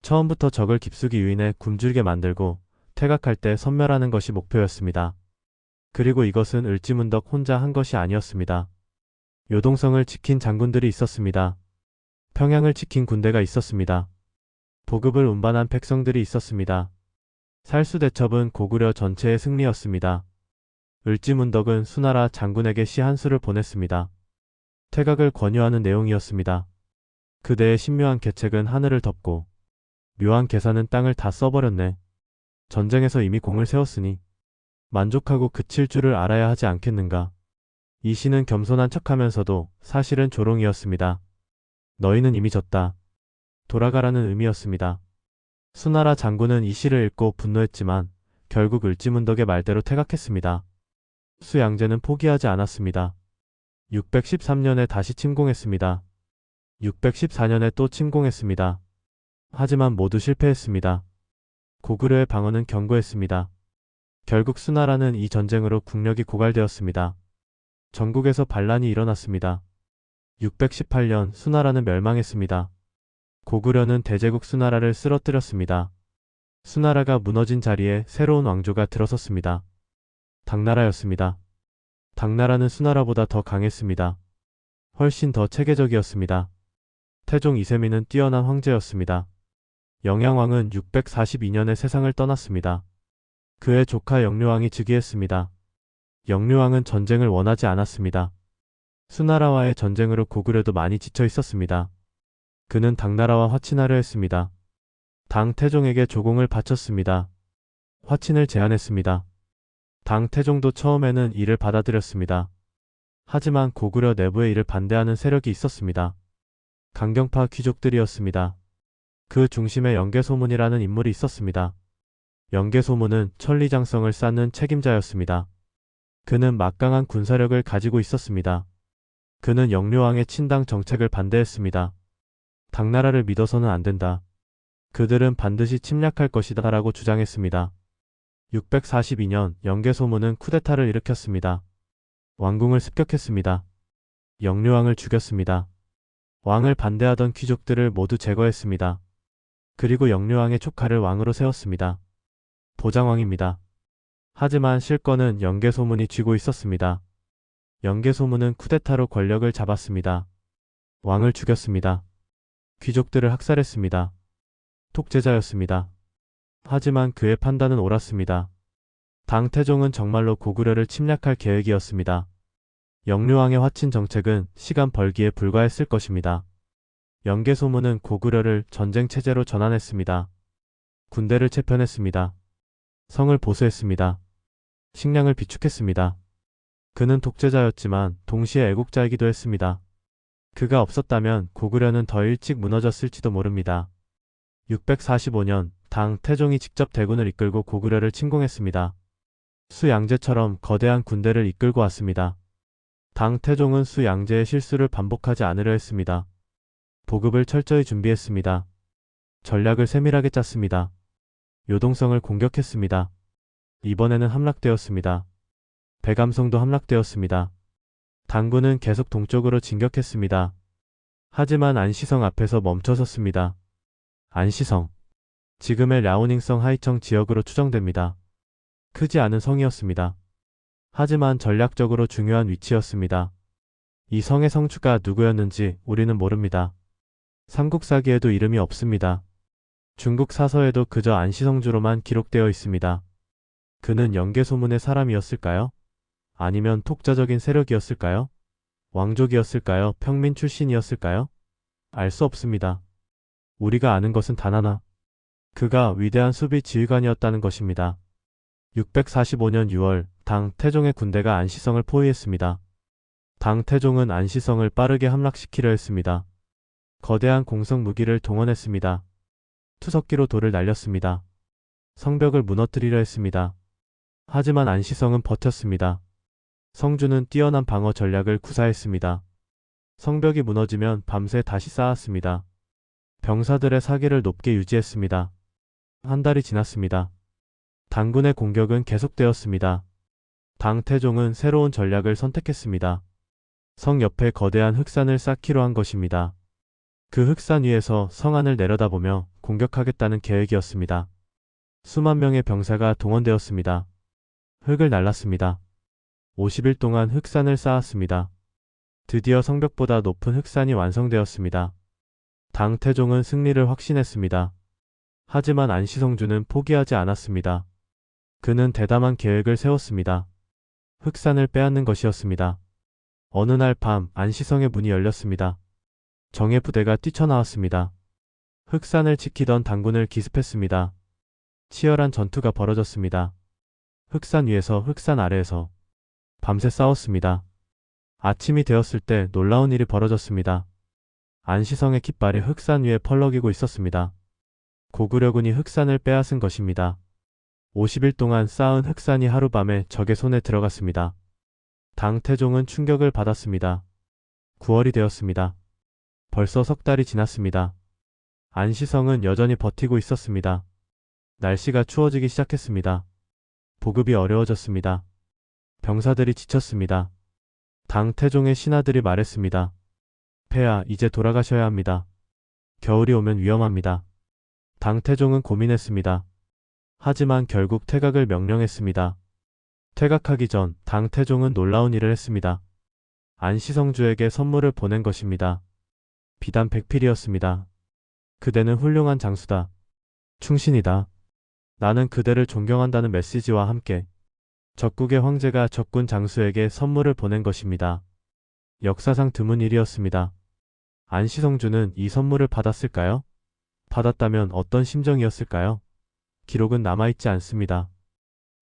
처음부터 적을 깊숙이 유인해 굶주리게 만들고 퇴각할 때 선멸하는 것이 목표였습니다. 그리고 이것은 을지문덕 혼자 한 것이 아니었습니다. 요동성을 지킨 장군들이 있었습니다. 평양을 지킨 군대가 있었습니다. 보급을 운반한 백성들이 있었습니다. 살수 대첩은 고구려 전체의 승리였습니다. 을지문덕은 수나라 장군에게 시 한 수를 보냈습니다. 퇴각을 권유하는 내용이었습니다. 그대의 신묘한 계책은 하늘을 덮고 묘한 계산은 땅을 다 써버렸네. 전쟁에서 이미 공을 세웠으니 만족하고 그칠 줄을 알아야 하지 않겠는가. 이 시는 겸손한 척하면서도 사실은 조롱이었습니다. 너희는 이미 졌다. 돌아가라는 의미였습니다. 수나라 장군은 이 시를 읽고 분노했지만 결국 을지문덕의 말대로 퇴각했습니다. 수양제는 포기하지 않았습니다. 613년에 다시 침공했습니다. 614년에 또 침공했습니다. 하지만 모두 실패했습니다. 고구려의 방어는 견고했습니다. 결국 수나라는 이 전쟁으로 국력이 고갈되었습니다. 전국에서 반란이 일어났습니다. 618년 수나라는 멸망했습니다. 고구려는 대제국 수나라를 쓰러뜨렸습니다. 수나라가 무너진 자리에 새로운 왕조가 들어섰습니다. 당나라였습니다. 당나라는 수나라보다 더 강했습니다. 훨씬 더 체계적이었습니다. 태종 이세민은 뛰어난 황제였습니다. 영양왕은 642년에 세상을 떠났습니다. 그의 조카 영묘왕이 즉위했습니다. 영묘왕은 전쟁을 원하지 않았습니다. 수나라와의 전쟁으로 고구려도 많이 지쳐 있었습니다. 그는 당나라와 화친하려 했습니다. 당 태종에게 조공을 바쳤습니다. 화친을 제안했습니다. 당 태종도 처음에는 이를 받아들였습니다. 하지만 고구려 내부에 이를 반대하는 세력이 있었습니다. 강경파 귀족들이었습니다. 그 중심에 영계소문이라는 인물이 있었습니다. 영계소문은 천리장성을 쌓는 책임자였습니다. 그는 막강한 군사력을 가지고 있었습니다. 그는 영묘왕의 친당 정책을 반대했습니다. 당나라를 믿어서는 안 된다. 그들은 반드시 침략할 것이다 라고 주장했습니다. 642년 영계소문은 쿠데타를 일으켰습니다. 왕궁을 습격했습니다. 영묘왕을 죽였습니다. 왕을 반대하던 귀족들을 모두 제거했습니다. 그리고 영묘왕의 조카를 왕으로 세웠습니다. 보장왕입니다. 하지만 실권은 영계소문이 쥐고 있었습니다. 영계소문은 쿠데타로 권력을 잡았습니다. 왕을 죽였습니다. 귀족들을 학살했습니다. 독재자였습니다. 하지만 그의 판단은 옳았습니다. 당 태종은 정말로 고구려를 침략할 계획이었습니다. 영묘왕의 화친 정책은 시간 벌기에 불과했을 것입니다. 영계소문은 고구려를 전쟁 체제로 전환했습니다. 군대를 채편했습니다. 성을 보수했습니다. 식량을 비축했습니다. 그는 독재자였지만 동시에 애국자이기도 했습니다. 그가 없었다면 고구려는 더 일찍 무너졌을지도 모릅니다. 645년 당 태종이 직접 대군을 이끌고 고구려를 침공했습니다. 수양제처럼 거대한 군대를 이끌고 왔습니다. 당 태종은 수 양제의 실수를 반복하지 않으려 했습니다. 보급을 철저히 준비했습니다. 전략을 세밀하게 짰습니다. 요동성을 공격했습니다. 이번에는 함락되었습니다. 백암성도 함락되었습니다. 당군은 계속 동쪽으로 진격했습니다. 하지만 안시성 앞에서 멈춰섰습니다. 안시성. 지금의 랴오닝성 하이청 지역으로 추정됩니다. 크지 않은 성이었습니다. 하지만 전략적으로 중요한 위치였습니다. 이 성의 성주가 누구였는지 우리는 모릅니다. 삼국사기에도 이름이 없습니다. 중국 사서에도 그저 안시성주로만 기록되어 있습니다. 그는 연개소문의 사람이었을까요? 아니면 독자적인 세력이었을까요? 왕족이었을까요? 평민 출신이었을까요? 알 수 없습니다. 우리가 아는 것은 단 하나. 그가 위대한 수비 지휘관이었다는 것입니다. 645년 6월 당 태종의 군대가 안시성을 포위했습니다. 당 태종은 안시성을 빠르게 함락시키려 했습니다. 거대한 공성 무기를 동원했습니다. 투석기로 돌을 날렸습니다. 성벽을 무너뜨리려 했습니다. 하지만 안시성은 버텼습니다. 성주는 뛰어난 방어 전략을 구사했습니다. 성벽이 무너지면 밤새 다시 쌓았습니다. 병사들의 사기를 높게 유지했습니다. 한 달이 지났습니다. 당군의 공격은 계속되었습니다. 당 태종은 새로운 전략을 선택했습니다. 성 옆에 거대한 흑산을 쌓기로 한 것입니다. 그 흑산 위에서 성 안을 내려다보며 공격하겠다는 계획이었습니다. 수만 명의 병사가 동원되었습니다. 흙을 날랐습니다. 50일 동안 흑산을 쌓았습니다. 드디어 성벽보다 높은 흑산이 완성되었습니다. 당 태종은 승리를 확신했습니다. 하지만 안시성주는 포기하지 않았습니다. 그는 대담한 계획을 세웠습니다. 흑산을 빼앗는 것이었습니다. 어느 날 밤 안시성의 문이 열렸습니다. 정예 부대가 뛰쳐나왔습니다. 흑산을 지키던 당군을 기습했습니다. 치열한 전투가 벌어졌습니다. 흑산 위에서 흑산 아래에서 밤새 싸웠습니다. 아침이 되었을 때 놀라운 일이 벌어졌습니다. 안시성의 깃발이 흑산 위에 펄럭이고 있었습니다. 고구려군이 흑산을 빼앗은 것입니다. 50일 동안 쌓은 흑산이 하룻밤에 적의 손에 들어갔습니다. 당 태종은 충격을 받았습니다. 9월이 되었습니다. 벌써 석 달이 지났습니다. 안시성은 여전히 버티고 있었습니다. 날씨가 추워지기 시작했습니다. 보급이 어려워졌습니다. 병사들이 지쳤습니다. 당 태종의 신하들이 말했습니다. 폐하, 이제 돌아가셔야 합니다. 겨울이 오면 위험합니다. 당 태종은 고민했습니다. 하지만 결국 퇴각을 명령했습니다. 퇴각하기 전 당 태종은 놀라운 일을 했습니다. 안시성주에게 선물을 보낸 것입니다. 비단 백필이었습니다. 그대는 훌륭한 장수다. 충신이다. 나는 그대를 존경한다는 메시지와 함께 적국의 황제가 적군 장수에게 선물을 보낸 것입니다. 역사상 드문 일이었습니다. 안시성주는 이 선물을 받았을까요? 받았다면 어떤 심정이었을까요? 기록은 남아있지 않습니다.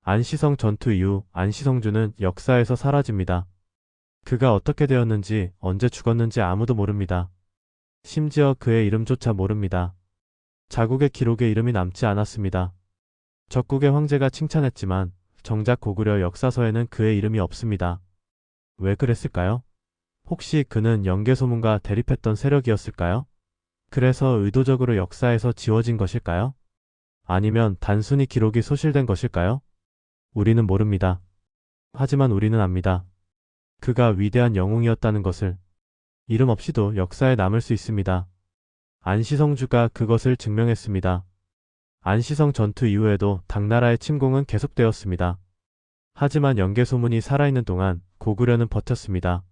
안시성 전투 이후 안시성주는 역사에서 사라집니다. 그가 어떻게 되었는지 언제 죽었는지 아무도 모릅니다. 심지어 그의 이름조차 모릅니다. 자국의 기록에 이름이 남지 않았습니다. 적국의 황제가 칭찬했지만 정작 고구려 역사서에는 그의 이름이 없습니다. 왜 그랬을까요? 혹시 그는 연개소문과 대립했던 세력이었을까요? 그래서 의도적으로 역사에서 지워진 것일까요? 아니면 단순히 기록이 소실된 것일까요? 우리는 모릅니다. 하지만 우리는 압니다. 그가 위대한 영웅이었다는 것을. 이름 없이도 역사에 남을 수 있습니다. 안시성주가 그것을 증명했습니다. 안시성 전투 이후에도 당나라의 침공은 계속되었습니다. 하지만 연개소문이 살아있는 동안 고구려는 버텼습니다.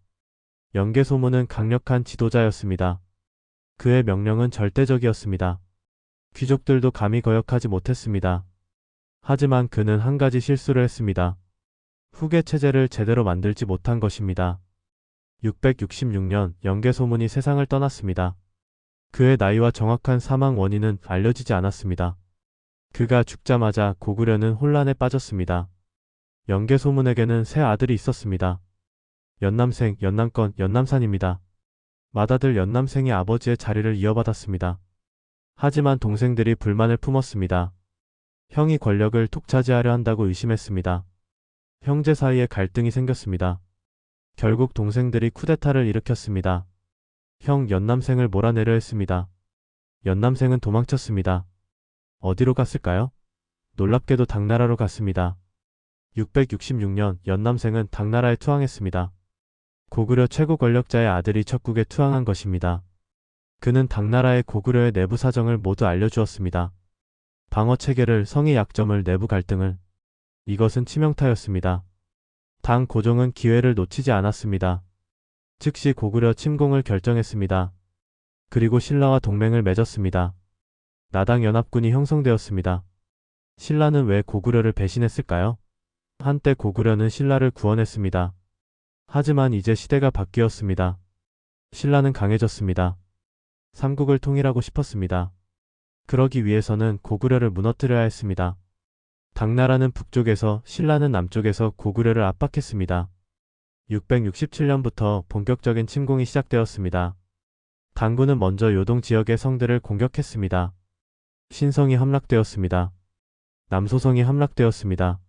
연개소문은 강력한 지도자였습니다. 그의 명령은 절대적이었습니다. 귀족들도 감히 거역하지 못했습니다. 하지만 그는 한 가지 실수를 했습니다. 후계 체제를 제대로 만들지 못한 것입니다. 666년 연개소문이 세상을 떠났습니다. 그의 나이와 정확한 사망 원인은 알려지지 않았습니다. 그가 죽자마자 고구려는 혼란에 빠졌습니다. 연개소문에게는 세 아들이 있었습니다. 연남생, 연남권, 연남산입니다. 맏아들 연남생이 아버지의 자리를 이어받았습니다. 하지만 동생들이 불만을 품었습니다. 형이 권력을 독차지하려 한다고 의심했습니다. 형제 사이에 갈등이 생겼습니다. 결국 동생들이 쿠데타를 일으켰습니다. 형 연남생을 몰아내려 했습니다. 연남생은 도망쳤습니다. 어디로 갔을까요? 놀랍게도 당나라로 갔습니다. 666년 연남생은 당나라에 투항했습니다. 고구려 최고 권력자의 아들이 적국에 투항한 것입니다. 그는 당나라의 고구려의 내부 사정을 모두 알려주었습니다. 방어 체계를, 성의 약점을, 내부 갈등을. 이것은 치명타였습니다. 당 고종은 기회를 놓치지 않았습니다. 즉시 고구려 침공을 결정했습니다. 그리고 신라와 동맹을 맺었습니다. 나당 연합군이 형성되었습니다. 신라는 왜 고구려를 배신했을까요? 한때 고구려는 신라를 구원했습니다. 하지만 이제 시대가 바뀌었습니다. 신라는 강해졌습니다. 삼국을 통일하고 싶었습니다. 그러기 위해서는 고구려를 무너뜨려야 했습니다. 당나라는 북쪽에서, 신라는 남쪽에서 고구려를 압박했습니다. 667년부터 본격적인 침공이 시작되었습니다. 당군은 먼저 요동 지역의 성들을 공격했습니다. 신성이 함락되었습니다. 남소성이 함락되었습니다.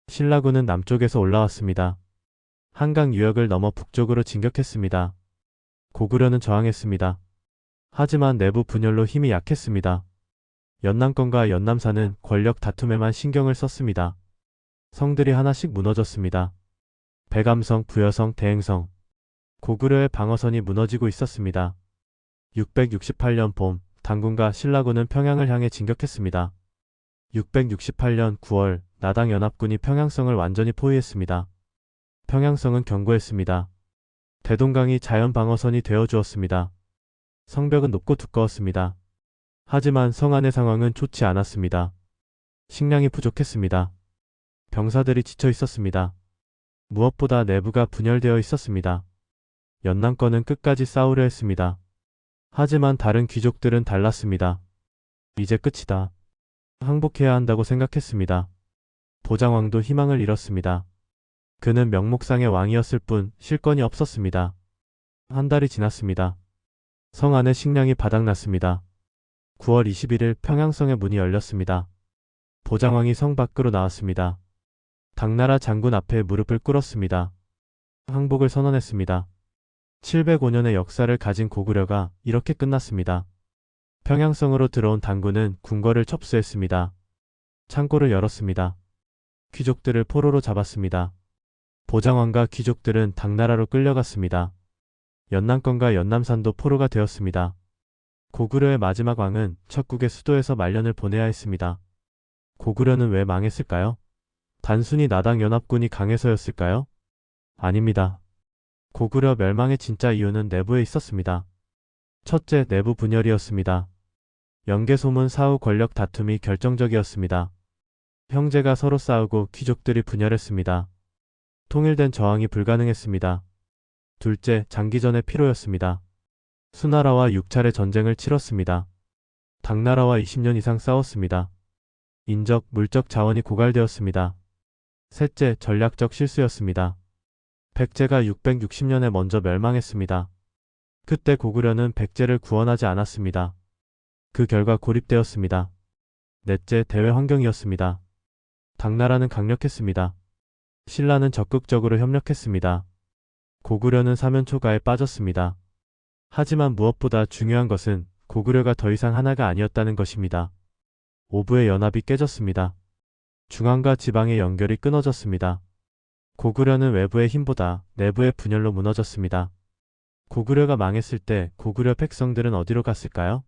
신라군은 남쪽에서 올라왔습니다. 한강 유역을 넘어 북쪽으로 진격했습니다. 고구려는 저항했습니다. 하지만 내부 분열로 힘이 약했습니다. 연남권과 연남사는 권력 다툼에만 신경을 썼습니다. 성들이 하나씩 무너졌습니다. 백암성, 부여성, 대행성. 고구려의 방어선이 무너지고 있었습니다. 668년 봄, 당군과 신라군은 평양을 향해 진격했습니다. 668년 9월, 나당 연합군이 평양성을 완전히 포위했습니다. 평양성은 견고했습니다. 대동강이 자연 방어선이 되어주었습니다. 성벽은 높고 두꺼웠습니다. 하지만 성 안의 상황은 좋지 않았습니다. 식량이 부족했습니다. 병사들이 지쳐 있었습니다. 무엇보다 내부가 분열되어 있었습니다. 연남권은 끝까지 싸우려 했습니다. 하지만 다른 귀족들은 달랐습니다. 이제 끝이다. 항복해야 한다고 생각했습니다. 보장왕도 희망을 잃었습니다. 그는 명목상의 왕이었을 뿐 실권이 없었습니다. 한 달이 지났습니다. 성 안에 식량이 바닥났습니다. 9월 21일 평양성의 문이 열렸습니다. 보장왕이 성 밖으로 나왔습니다. 당나라 장군 앞에 무릎을 꿇었습니다. 항복을 선언했습니다. 705년의 역사를 가진 고구려가 이렇게 끝났습니다. 평양성으로 들어온 당군은 궁궐을 접수했습니다. 창고를 열었습니다. 귀족들을 포로로 잡았습니다. 보장왕과 귀족들은 당나라로 끌려갔습니다. 연남권과 연남산도 포로가 되었습니다. 고구려의 마지막 왕은 척국의 수도에서 말년을 보내야 했습니다. 고구려는 왜 망했을까요? 단순히 나당 연합군이 강해서였을까요? 아닙니다. 고구려 멸망의 진짜 이유는 내부에 있었습니다. 첫째, 내부 분열이었습니다. 연개소문 사후 권력 다툼이 결정적이었습니다. 형제가 서로 싸우고 귀족들이 분열했습니다. 통일된 저항이 불가능했습니다. 둘째, 장기전의 피로였습니다. 수나라와 6차례 전쟁을 치렀습니다. 당나라와 20년 이상 싸웠습니다. 인적, 물적 자원이 고갈되었습니다. 셋째, 전략적 실수였습니다. 백제가 660년에 먼저 멸망했습니다. 그때 고구려는 백제를 구원하지 않았습니다. 그 결과 고립되었습니다. 넷째, 대외 환경이었습니다. 당나라는 강력했습니다. 신라는 적극적으로 협력했습니다. 고구려는 사면초가에 빠졌습니다. 하지만 무엇보다 중요한 것은 고구려가 더 이상 하나가 아니었다는 것입니다. 오부의 연합이 깨졌습니다. 중앙과 지방의 연결이 끊어졌습니다. 고구려는 외부의 힘보다 내부의 분열로 무너졌습니다. 고구려가 망했을 때 고구려 백성들은 어디로 갔을까요?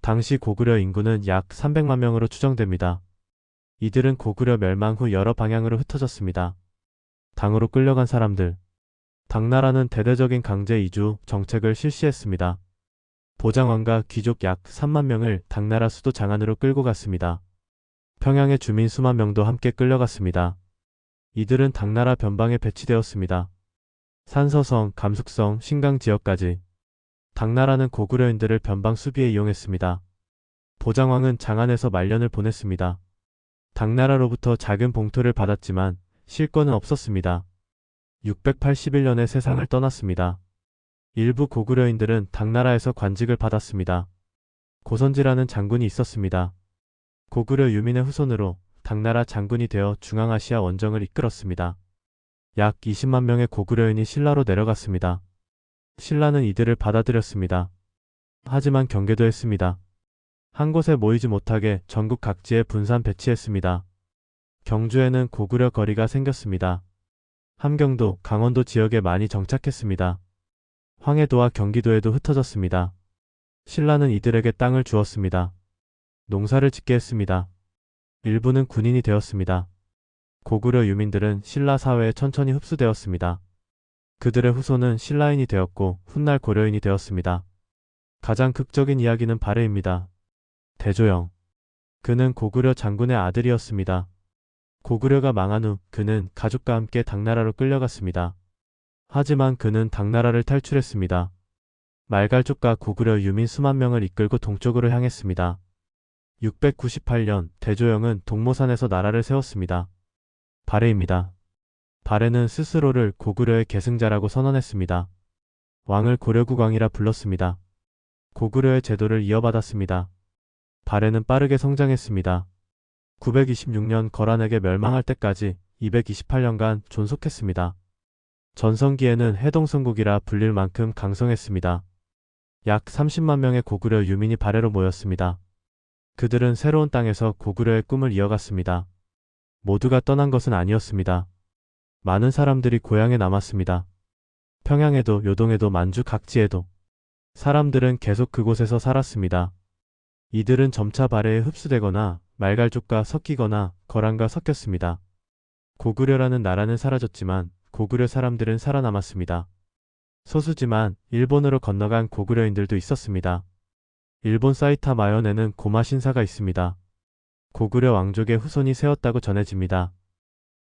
당시 고구려 인구는 약 300만 명으로 추정됩니다. 이들은 고구려 멸망 후 여러 방향으로 흩어졌습니다. 당으로 끌려간 사람들. 당나라는 대대적인 강제 이주 정책을 실시했습니다. 보장왕과 귀족 약 3만 명을 당나라 수도 장안으로 끌고 갔습니다. 평양의 주민 수만 명도 함께 끌려갔습니다. 이들은 당나라 변방에 배치되었습니다. 산서성, 감숙성, 신강 지역까지. 당나라는 고구려인들을 변방 수비에 이용했습니다. 보장왕은 장안에서 말년을 보냈습니다. 당나라로부터 작은 봉투를 받았지만 실권은 없었습니다. 681년에 세상을 떠났습니다. 일부 고구려인들은 당나라에서 관직을 받았습니다. 고선지라는 장군이 있었습니다. 고구려 유민의 후손으로 당나라 장군이 되어 중앙아시아 원정을 이끌었습니다. 약 20만 명의 고구려인이 신라로 내려갔습니다. 신라는 이들을 받아들였습니다. 하지만 경계도 했습니다. 한 곳에 모이지 못하게 전국 각지에 분산 배치했습니다. 경주에는 고구려 거리가 생겼습니다. 함경도, 강원도 지역에 많이 정착했습니다. 황해도와 경기도에도 흩어졌습니다. 신라는 이들에게 땅을 주었습니다. 농사를 짓게 했습니다. 일부는 군인이 되었습니다. 고구려 유민들은 신라 사회에 천천히 흡수되었습니다. 그들의 후손은 신라인이 되었고 훗날 고려인이 되었습니다. 가장 극적인 이야기는 발해입니다. 대조영. 그는 고구려 장군의 아들이었습니다. 고구려가 망한 후 그는 가족과 함께 당나라로 끌려갔습니다. 하지만 그는 당나라를 탈출했습니다. 말갈족과 고구려 유민 수만 명을 이끌고 동쪽으로 향했습니다. 698년 대조영은 동모산에서 나라를 세웠습니다. 발해입니다. 발해는 스스로를 고구려의 계승자라고 선언했습니다. 왕을 고려국왕이라 불렀습니다. 고구려의 제도를 이어받았습니다. 발해는 빠르게 성장했습니다. 926년 거란에게 멸망할 때까지 228년간 존속했습니다. 전성기에는 해동성국이라 불릴 만큼 강성했습니다. 약 30만 명의 고구려 유민이 발해로 모였습니다. 그들은 새로운 땅에서 고구려의 꿈을 이어갔습니다. 모두가 떠난 것은 아니었습니다. 많은 사람들이 고향에 남았습니다. 평양에도 요동에도 만주 각지에도 사람들은 계속 그곳에서 살았습니다. 이들은 점차 발해에 흡수되거나 말갈족과 섞이거나 거란과 섞였습니다. 고구려라는 나라는 사라졌지만 고구려 사람들은 살아남았습니다. 소수지만 일본으로 건너간 고구려인들도 있었습니다. 일본 사이타마현에는 고마 신사가 있습니다. 고구려 왕족의 후손이 세웠다고 전해집니다.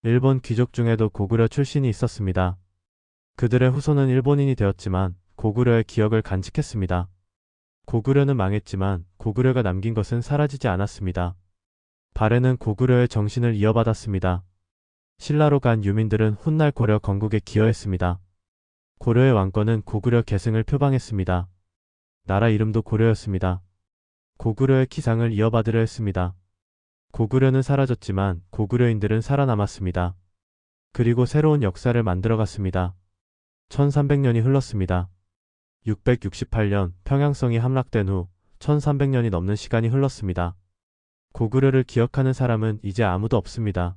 일본 귀족 중에도 고구려 출신이 있었습니다. 그들의 후손은 일본인이 되었지만 고구려의 기억을 간직했습니다. 고구려는 망했지만 고구려가 남긴 것은 사라지지 않았습니다. 발해는 고구려의 정신을 이어받았습니다. 신라로 간 유민들은 훗날 고려 건국에 기여했습니다. 고려의 왕권은 고구려 계승을 표방했습니다. 나라 이름도 고려였습니다. 고구려의 기상을 이어받으려 했습니다. 고구려는 사라졌지만 고구려인들은 살아남았습니다. 그리고 새로운 역사를 만들어갔습니다. 1300년이 흘렀습니다. 668년 평양성이 함락된 후 1300년이 넘는 시간이 흘렀습니다. 고구려를 기억하는 사람은 이제 아무도 없습니다.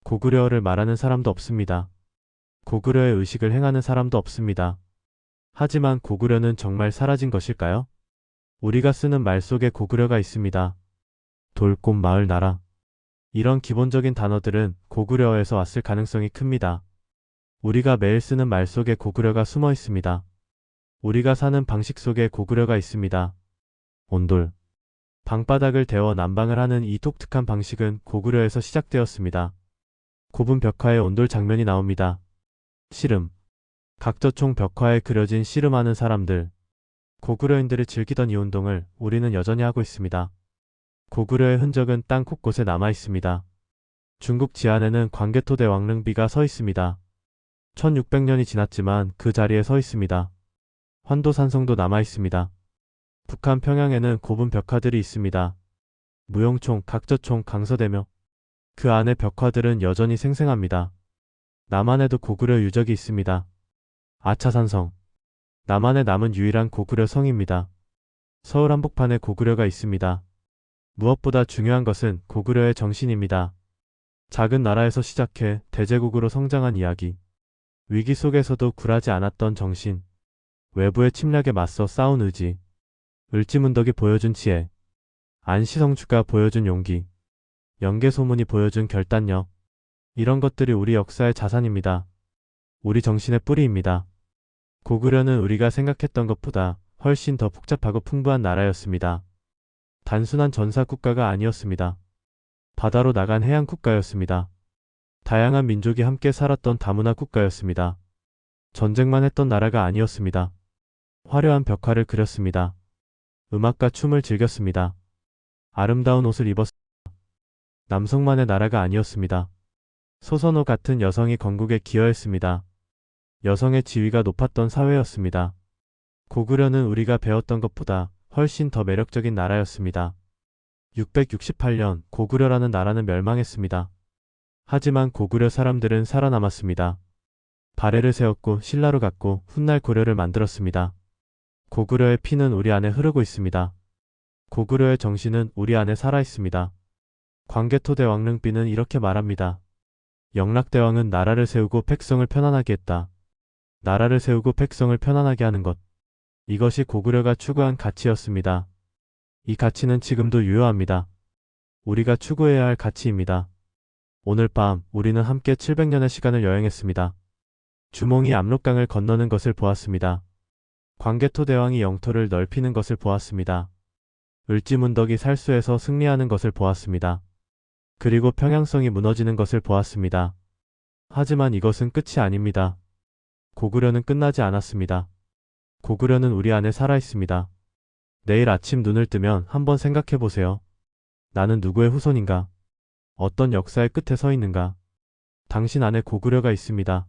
고구려어를 말하는 사람도 없습니다. 고구려의 의식을 행하는 사람도 없습니다. 하지만 고구려는 정말 사라진 것일까요? 우리가 쓰는 말 속에 고구려가 있습니다. 돌, 꽃, 마을, 나라. 이런 기본적인 단어들은 고구려어에서 왔을 가능성이 큽니다. 우리가 매일 쓰는 말 속에 고구려가 숨어 있습니다. 우리가 사는 방식 속에 고구려가 있습니다. 온돌. 방바닥을 데워 난방을 하는 이 독특한 방식은 고구려에서 시작되었습니다. 곱은 벽화에 온돌 장면이 나옵니다. 씨름. 각저총 벽화에 그려진 씨름하는 사람들. 고구려인들이 즐기던 이 운동을 우리는 여전히 하고 있습니다. 고구려의 흔적은 땅 곳곳에 남아 있습니다. 중국 지안에는 광개토대 왕릉비가 서 있습니다. 1600년이 지났지만 그 자리에 서 있습니다. 환도산성도 남아 있습니다. 북한 평양에는 곱은 벽화들이 있습니다. 무용총, 각저총, 강서대묘. 그 안의 벽화들은 여전히 생생합니다. 남한에도 고구려 유적이 있습니다. 아차산성. 남한에 남은 유일한 고구려 성입니다. 서울 한복판에 고구려가 있습니다. 무엇보다 중요한 것은 고구려의 정신입니다. 작은 나라에서 시작해 대제국으로 성장한 이야기. 위기 속에서도 굴하지 않았던 정신. 외부의 침략에 맞서 싸운 의지. 을지문덕이 보여준 지혜. 안시성주가 보여준 용기. 영계소문이 보여준 결단력. 이런 것들이 우리 역사의 자산입니다. 우리 정신의 뿌리입니다. 고구려는 우리가 생각했던 것보다 훨씬 더 복잡하고 풍부한 나라였습니다. 단순한 전사 국가가 아니었습니다. 바다로 나간 해양 국가였습니다. 다양한 민족이 함께 살았던 다문화 국가였습니다. 전쟁만 했던 나라가 아니었습니다. 화려한 벽화를 그렸습니다. 음악과 춤을 즐겼습니다. 아름다운 옷을 입었습니다. 남성만의 나라가 아니었습니다. 소선호 같은 여성이 건국에 기여했습니다. 여성의 지위가 높았던 사회였습니다. 고구려는 우리가 배웠던 것보다 훨씬 더 매력적인 나라였습니다. 668년 고구려라는 나라는 멸망했습니다. 하지만 고구려 사람들은 살아남았습니다. 발해를 세웠고 신라로 갔고 훗날 고려를 만들었습니다. 고구려의 피는 우리 안에 흐르고 있습니다. 고구려의 정신은 우리 안에 살아 있습니다. 광개토대 왕릉비는 이렇게 말합니다. 영락대왕은 나라를 세우고 백성을 편안하게 했다. 나라를 세우고 백성을 편안하게 하는 것. 이것이 고구려가 추구한 가치였습니다. 이 가치는 지금도 유효합니다. 우리가 추구해야 할 가치입니다. 오늘 밤 우리는 함께 700년의 시간을 여행했습니다. 주몽이 압록강을 건너는 것을 보았습니다. 광개토대왕이 영토를 넓히는 것을 보았습니다. 을지문덕이 살수에서 승리하는 것을 보았습니다. 그리고 평양성이 무너지는 것을 보았습니다. 하지만 이것은 끝이 아닙니다. 고구려는 끝나지 않았습니다. 고구려는 우리 안에 살아있습니다. 내일 아침 눈을 뜨면 한번 생각해 보세요. 나는 누구의 후손인가? 어떤 역사의 끝에 서 있는가? 당신 안에 고구려가 있습니다.